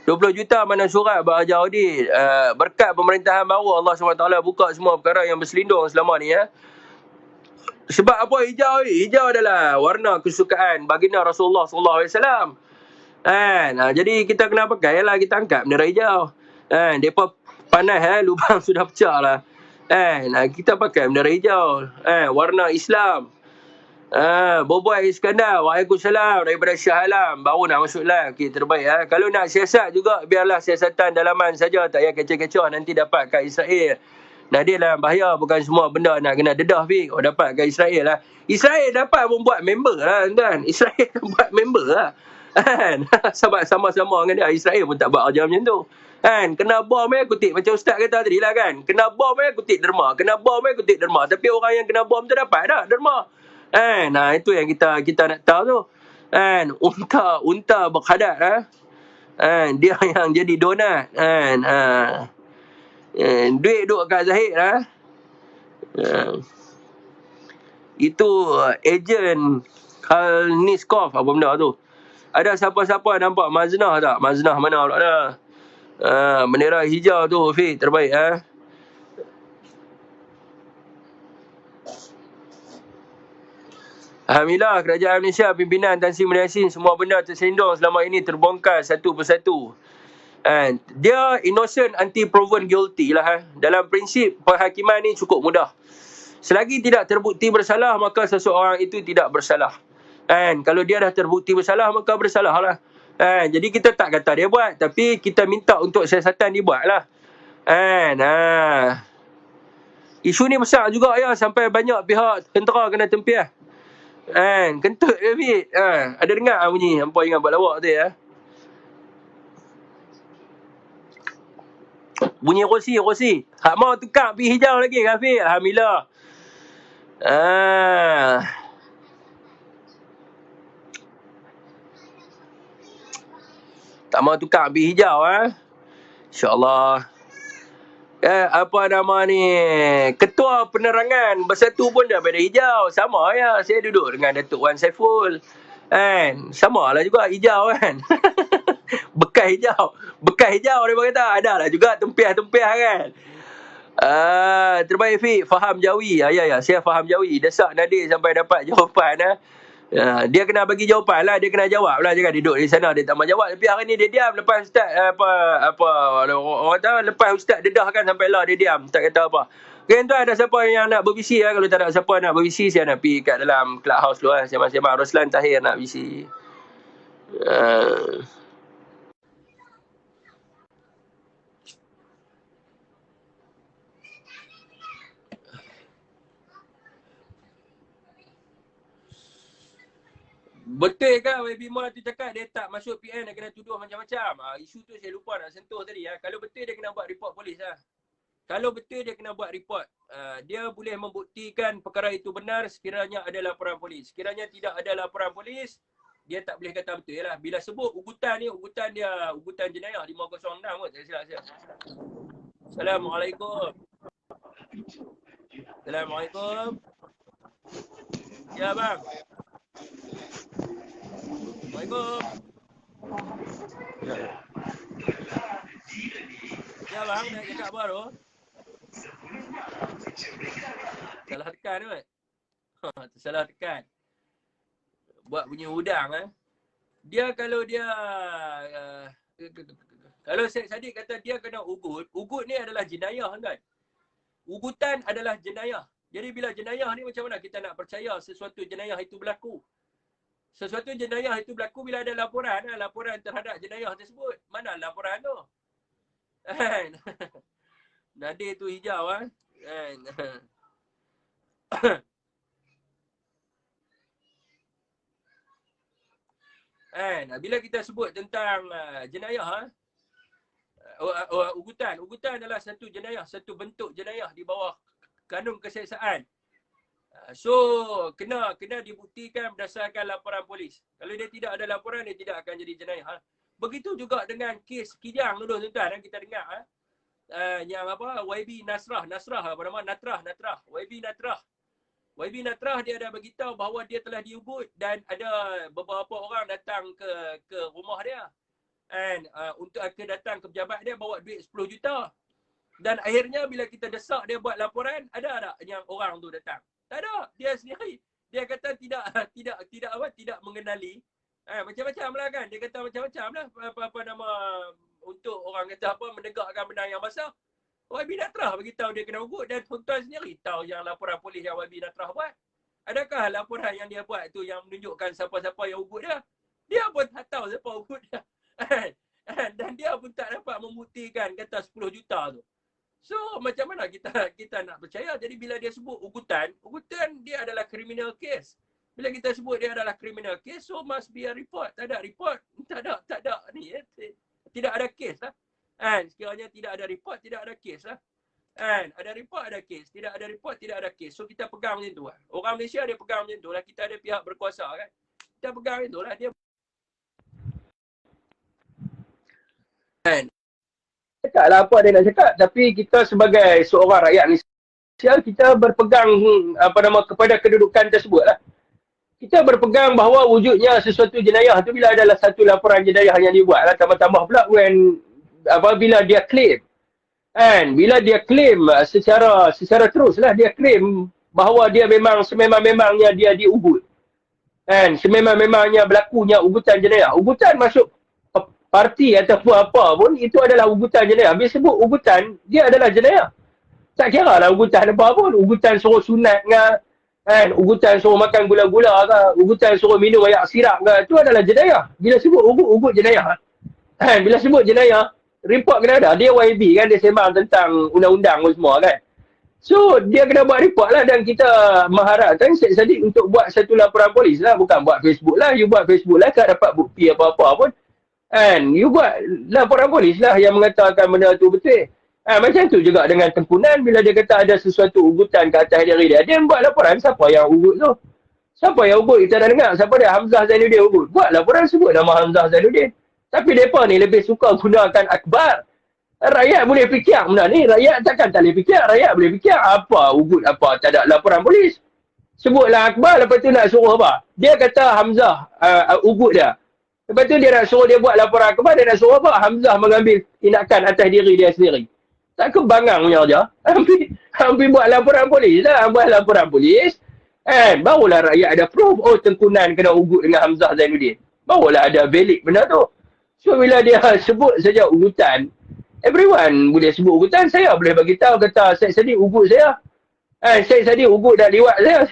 20 juta mana surat berajar audit. Berkat pemerintahan baru Allah SWT buka semua perkara yang berselindung selama ni ya. Sebab apa hijau ni? Hijau adalah warna kesukaan baginda Rasulullah SAW. Jadi kita kena pakai lah, kita angkat bendera hijau. Depa panas lubang sudah pecah lah. Kita pakai bendera hijau. Warna Islam. Boboy Iskandar, waalaikumsalam daripada Shah Alam. Baru nak masuk live. Okey, terbaik. Kalau nak siasat juga, biarlah siasatan dalaman saja. Tak payah kecoh-kecoh. Nanti dapat kat Israel. Nadir dalam bahaya. Bukan semua benda nak kena dedah, Fik. Dapat kat Israel lah. Israel dapat pun buat member lah, tuan. Israel buat member lah. Sebab sama-sama dengan dia. Israel pun tak buat kerja macam tu. Kena bom kutip macam ustaz kata tadi lah kan. Kena bom kutip derma. Kena bom kutip derma. Tapi orang yang kena bom tu dapat tak derma. Itu yang kita nak tahu tu. Unta berkhadat. Dia yang jadi donat. Duit duk kat Zahid itu ejen Kalniskov apa benda tu. Ada siapa-siapa nampak Maznah tak? Maznah mana pula dah. Bendera hijau tu, Fik, terbaik. Alhamdulillah, kerajaan Malaysia, pimpinan Tan Sri Mulyani Yassin, semua benda terselindung selama ini terbongkar satu persatu. Dia innocent until proven guilty lah. Dalam prinsip penghakiman ni cukup mudah. Selagi tidak terbukti bersalah, maka seseorang itu tidak bersalah. Kalau dia dah terbukti bersalah, maka bersalah lah. Jadi kita tak kata dia buat, tapi kita minta untuk siasatan dibuat lah. Isu ni besar juga ya, sampai banyak pihak tentera kena tempiah. Kentut dia, Fit. Ada dengar bunyi hampa ingat buat lawak tu ya. Bunyi rosi. Hak mau tukar pergi hijau lagi, Rafiq. Alhamdulillah. Tak mau tukar pergi hijau InsyaAllah. Apa nama ni, Ketua Penerangan Bersatu pun dah pada hijau. Sama ya, saya duduk dengan Datuk Wan Saiful. Sama lah juga hijau kan. Bekas hijau dia kata. Ada lah juga tempiah kan. Terbaik, Fik. Faham Jawi. Ya, saya faham Jawi. Desak Nadir sampai dapat jawapan. Dia kena bagi jawapan lah. Dia kena jawab lah. Jangan duduk di sana dia tak mau jawab. Tapi hari ni dia diam. Lepas Ustaz orang tahu, lepas Ustaz dedahkan sampai lah dia diam. Tak kata apa. Okay, tuan, ada siapa yang nak berbisi Kalau tak ada siapa nak berbisi, saya nak pergi kat dalam clubhouse dulu Sembang-sembang. Roslan Tahir nak bisi. Betul ke Webima tu cakap dia tak masuk PN, dia kena tuduh macam-macam. Isu tu saya lupa nak sentuh tadi. Kalau betul dia kena buat report polis lah. Kalau betul dia kena buat report. Dia boleh membuktikan perkara itu benar sekiranya ada laporan polis. Sekiranya tidak ada laporan polis, dia tak boleh kata betul lah. Bila sebut ugutan ni, ugutan jenayah 506 kot. Saya silap saya. Assalamualaikum. Ya bang. Assalamualaikum. Ya bang, nak cakap apa tu? Salah tekan tu kan? Salah tekan. Buat bunyi udang Dia kalau Syed Saddiq kata dia kena ugut ni adalah jenayah kan? Ugutan adalah jenayah. Jadi bila jenayah ni macam mana kita nak percaya sesuatu jenayah itu berlaku? Sesuatu jenayah itu berlaku bila ada laporan, laporan terhadap jenayah tersebut. Mana laporan tu? Kan? Nadir tu hijau kan? Bila kita sebut tentang jenayah, ugutan adalah satu jenayah, satu bentuk jenayah di bawah kanun keseksaan. So kena dibuktikan berdasarkan laporan polis. Kalau dia tidak ada laporan, dia tidak akan jadi jenayah. Begitu juga dengan kes Kijang dulu tuan-tuan, kita dengar yang apa, YB Nasrah apa nama, Natrah YB Natrah dia ada beritahu bahawa dia telah diugut dan ada beberapa orang datang ke rumah dia untuk akan datang ke pejabat dia bawa duit 10 juta. Dan akhirnya bila kita desak dia buat laporan, ada tak yang orang tu datang? Tak ada, dia sendiri. Dia kata tidak mengenali. Macam-macam lah kan. Dia kata macam-macam lah. Apa nama, untuk orang kata apa, menegakkan benang yang basah. YB Natrah beritahu dia kena ugut dan tuan-tuan sendiri tahu yang laporan polis yang YB Natrah buat. Adakah laporan yang dia buat tu yang menunjukkan siapa-siapa yang ugut dia? Dia pun tak tahu siapa ugut dia. Dan dia pun tak dapat membuktikan kata 10 juta tu. So macam mana kita nak percaya? Jadi bila dia sebut ugutan dia adalah criminal case. Bila kita sebut dia adalah criminal case, so must be a report. Tak ada report, tak ada ni. Tidak ada case lah. Sekiranya tidak ada report, tidak ada case lah. Ada report, ada case. Tidak ada report, tidak ada case. So kita pegang macam tu lah. Orang Malaysia dia pegang macam tu lah. Kita ada pihak berkuasa kan. Kita pegang macam tu lah. Dia cakap lah apa dia nak cakap, tapi kita sebagai seorang rakyat Malaysia, kita berpegang kepada kedudukan tersebut lah. Kita berpegang bahawa wujudnya sesuatu jenayah tu bila adalah satu laporan jenayah yang dibuat lah. Tambah-tambah pula bila dia claim. Bila dia claim secara terus lah, dia claim bahawa dia memang sememang-memangnya dia diugut. Sememang-memangnya berlakunya ugutan jenayah. Ugutan masuk parti ataupun apa pun, itu adalah ugutan jenayah. Bila sebut ugutan, dia adalah jenayah. Tak kira lah ugutan apa pun. Ugutan suruh sunat ke, ugutan suruh makan gula-gula ke, ugutan suruh minum air sirap ke, itu adalah jenayah. Bila sebut ugut jenayah. Bila sebut jenayah, report kena ada. Dia YB kan, dia sembang tentang undang-undang semua kan. So, dia kena buat report lah, dan kita mengharapkan Syed Saddiq untuk buat satu laporan polis lah. Bukan buat Facebook lah. You buat Facebook lah, tak dapat bukti apa-apa pun. You buat laporan polis lah yang mengatakan benda tu betul. Macam tu juga dengan Tempunan, bila dia kata ada sesuatu ugutan ke atas diri dia, dia buat laporan. Siapa yang ugut tu? Siapa yang ugut? Kita dah dengar. Siapa dia? Hamzah Zainuddin ugut. Buat laporan, sebut nama Hamzah Zainuddin. Tapi mereka ni lebih suka gunakan akhbar. Rakyat boleh fikir benda ni. Rakyat takkan tak boleh fikir. Rakyat boleh fikir apa ugut apa. Tak ada laporan polis. Sebutlah akhbar, lepas tu nak suruh apa? Dia kata Hamzah ugut dia. Lepas tu dia nak suruh dia buat laporan akhbar, dia nak suruh apa? Hamzah mengambil tindakan atas diri dia sendiri. Tak kebangang punya je. Hampir buat laporan polis lah. Buat laporan polis. Barulah rakyat ada proof. Oh, Tengkunan kena ugut dengan Hamzah Zainuddin. Barulah ada valid benda tu. So, bila dia sebut saja ugutan, everyone boleh sebut ugutan. Saya boleh bagi tahu kata, Syed Saddiq ugut saya. Syed Saddiq ugut dah liwat saya.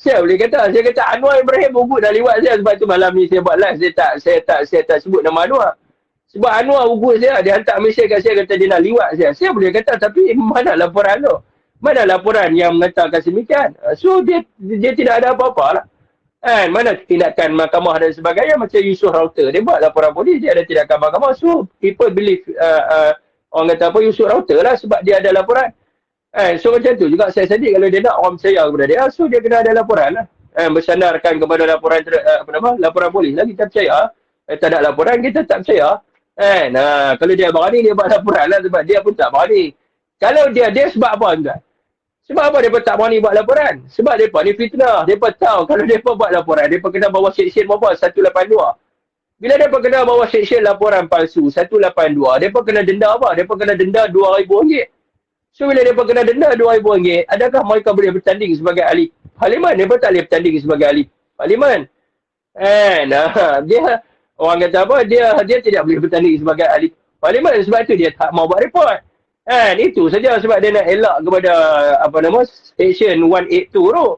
Saya boleh kata, saya kata Anwar Ibrahim ugut dah liwat saya. Sebab tu malam ni saya buat live, saya tak sebut nama Anwar. Sebab Anwar ugut saya, dia hantar mesej kat saya kata dia nak liwat saya. Saya boleh kata, tapi mana laporan tu? Mana laporan yang mengatakan semikian? So dia tidak ada apa-apa lah. Mana tindakan mahkamah dan sebagainya, macam Yusof Router. Dia buat laporan polis, dia ada tindakan mahkamah. So people believe, orang kata apa, Yusof Router lah sebab dia ada laporan. So macam tu juga Syed Saddiq, kalau dia nak orang percaya kepada dia, so dia kena ada laporan lah. Bersandarkan kepada laporan laporan polis lah, kita percaya. Tak ada laporan, kita tak percaya. Kalau dia berani, dia buat laporan lah, sebab dia pun tak berani. Kalau dia sebab apa tuan? Sebab apa dia tak berani buat laporan? Sebab mereka ni fitnah. Mereka tahu kalau mereka buat laporan, mereka kena bawa seksyen berapa? 182. Bila mereka kena bawa seksyen laporan palsu 182, mereka kena denda apa? Mereka kena denda RM2,000. So bila mereka kena denda RM2,000, adakah mereka boleh bertanding sebagai ahli parlimen? Mereka tak boleh bertanding sebagai ahli parlimen. Dia orang kata apa? Dia tidak boleh bertanding sebagai ahli parlimen, sebab tu dia tak mau buat report. Kan itu saja sebab dia nak elak kepada apa nama Section 182 tu.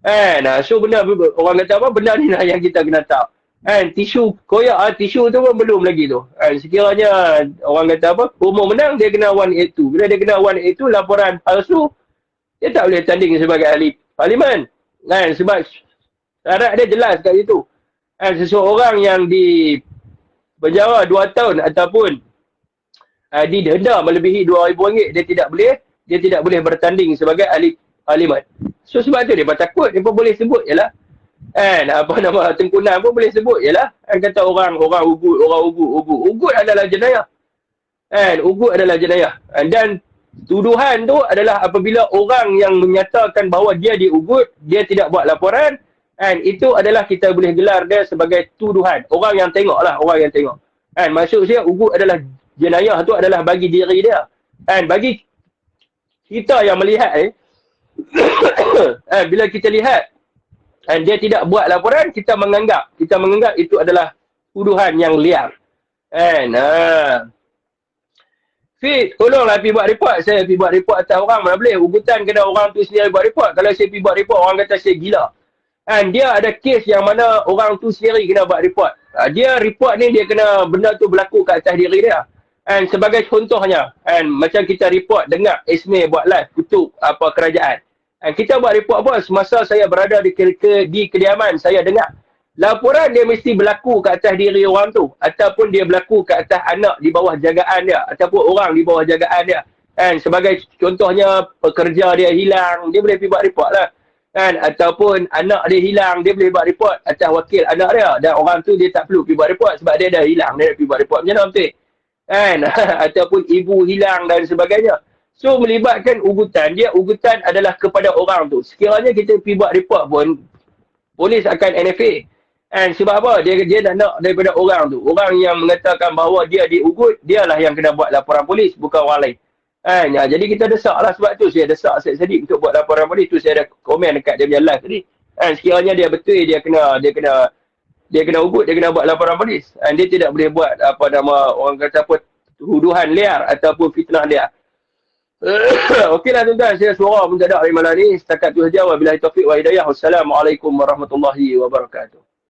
Kan so benda orang kata apa benda ni lah yang kita kena tahu. Kan tisu koyak tisu tu pun belum lagi tu. Kan sekiranya orang kata apa umur menang dia kena 182. Bila dia kena 182 laporan palsu dia tak boleh tanding sebagai ahli parlimen. Kan sebab syarat dia jelas kat situ. Kan seseorang yang di penjara 2 tahun ataupun didenda melebihi RM2,000 dia tidak boleh bertanding sebagai ahli parlimen. So sebab tu dia pun takut, dia pun boleh sebut jelah. Kan apa nama tengkunan pun boleh sebut jelah. Kan kata orang ugut adalah jenayah. Kan ugut adalah jenayah. Dan tuduhan tu adalah apabila orang yang menyatakan bahawa dia diugut, dia tidak buat laporan, kan itu adalah kita boleh gelar dia sebagai tuduhan. Orang yang tengoklah, orang yang tengok. Kan maksud saya ugut adalah jenayah tu adalah bagi diri dia. Kan bagi kita yang melihat bila kita lihat dia tidak buat laporan, kita menganggap itu adalah tuduhan yang liar. Kan Fit, tolonglah pergi buat report. Saya pergi buat report atas orang mana boleh. Ugutan kena orang tu sendiri buat report. Kalau saya pergi buat report, orang kata saya gila. Dan dia ada kes yang mana orang tu sendiri kena buat report. Dia report ni dia kena benda tu berlaku kat atas diri dia. Dan sebagai contohnya, macam kita report dengar Esme buat live kutuk apa kerajaan. Dan kita buat report apa semasa saya berada di kediaman saya dengar. Laporan dia mesti berlaku ke atas diri orang tu. Ataupun dia berlaku ke atas anak di bawah jagaan dia. Ataupun orang di bawah jagaan dia. Kan? Sebagai contohnya, pekerja dia hilang, dia boleh pergi buat report lah. Kan? Ataupun anak dia hilang, dia boleh buat report atas wakil anak dia. Dan orang tu dia tak perlu pergi buat report sebab dia dah hilang. Dia nak pergi buat report. Macam mana betul? Kan? Ataupun ibu hilang dan sebagainya. So, melibatkan ugutan. Ugutan adalah kepada orang tu. Sekiranya kita pergi buat report pun, polis akan NFA. Sebab apa? Dia nak daripada orang tu. Orang yang mengatakan bahawa dia diugut, dialah yang kena buat laporan polis, bukan orang lain. Jadi kita desak lah sebab tu. Saya desak Syed Saddiq untuk buat laporan polis. Tu saya ada komen dekat dia punya live tadi. Sekiranya dia betul, dia kena ugut, dia kena buat laporan polis. Dia tidak boleh buat apa nama orang kata apa tuduhan liar ataupun fitnah liar. Okeylah tuan-tuan, saya suara mendadak dari malam ni. Setakat tu saja. Wabillahi taufiq wa hidayah. Wassalamualaikum warahmatullahi wabarakatuh.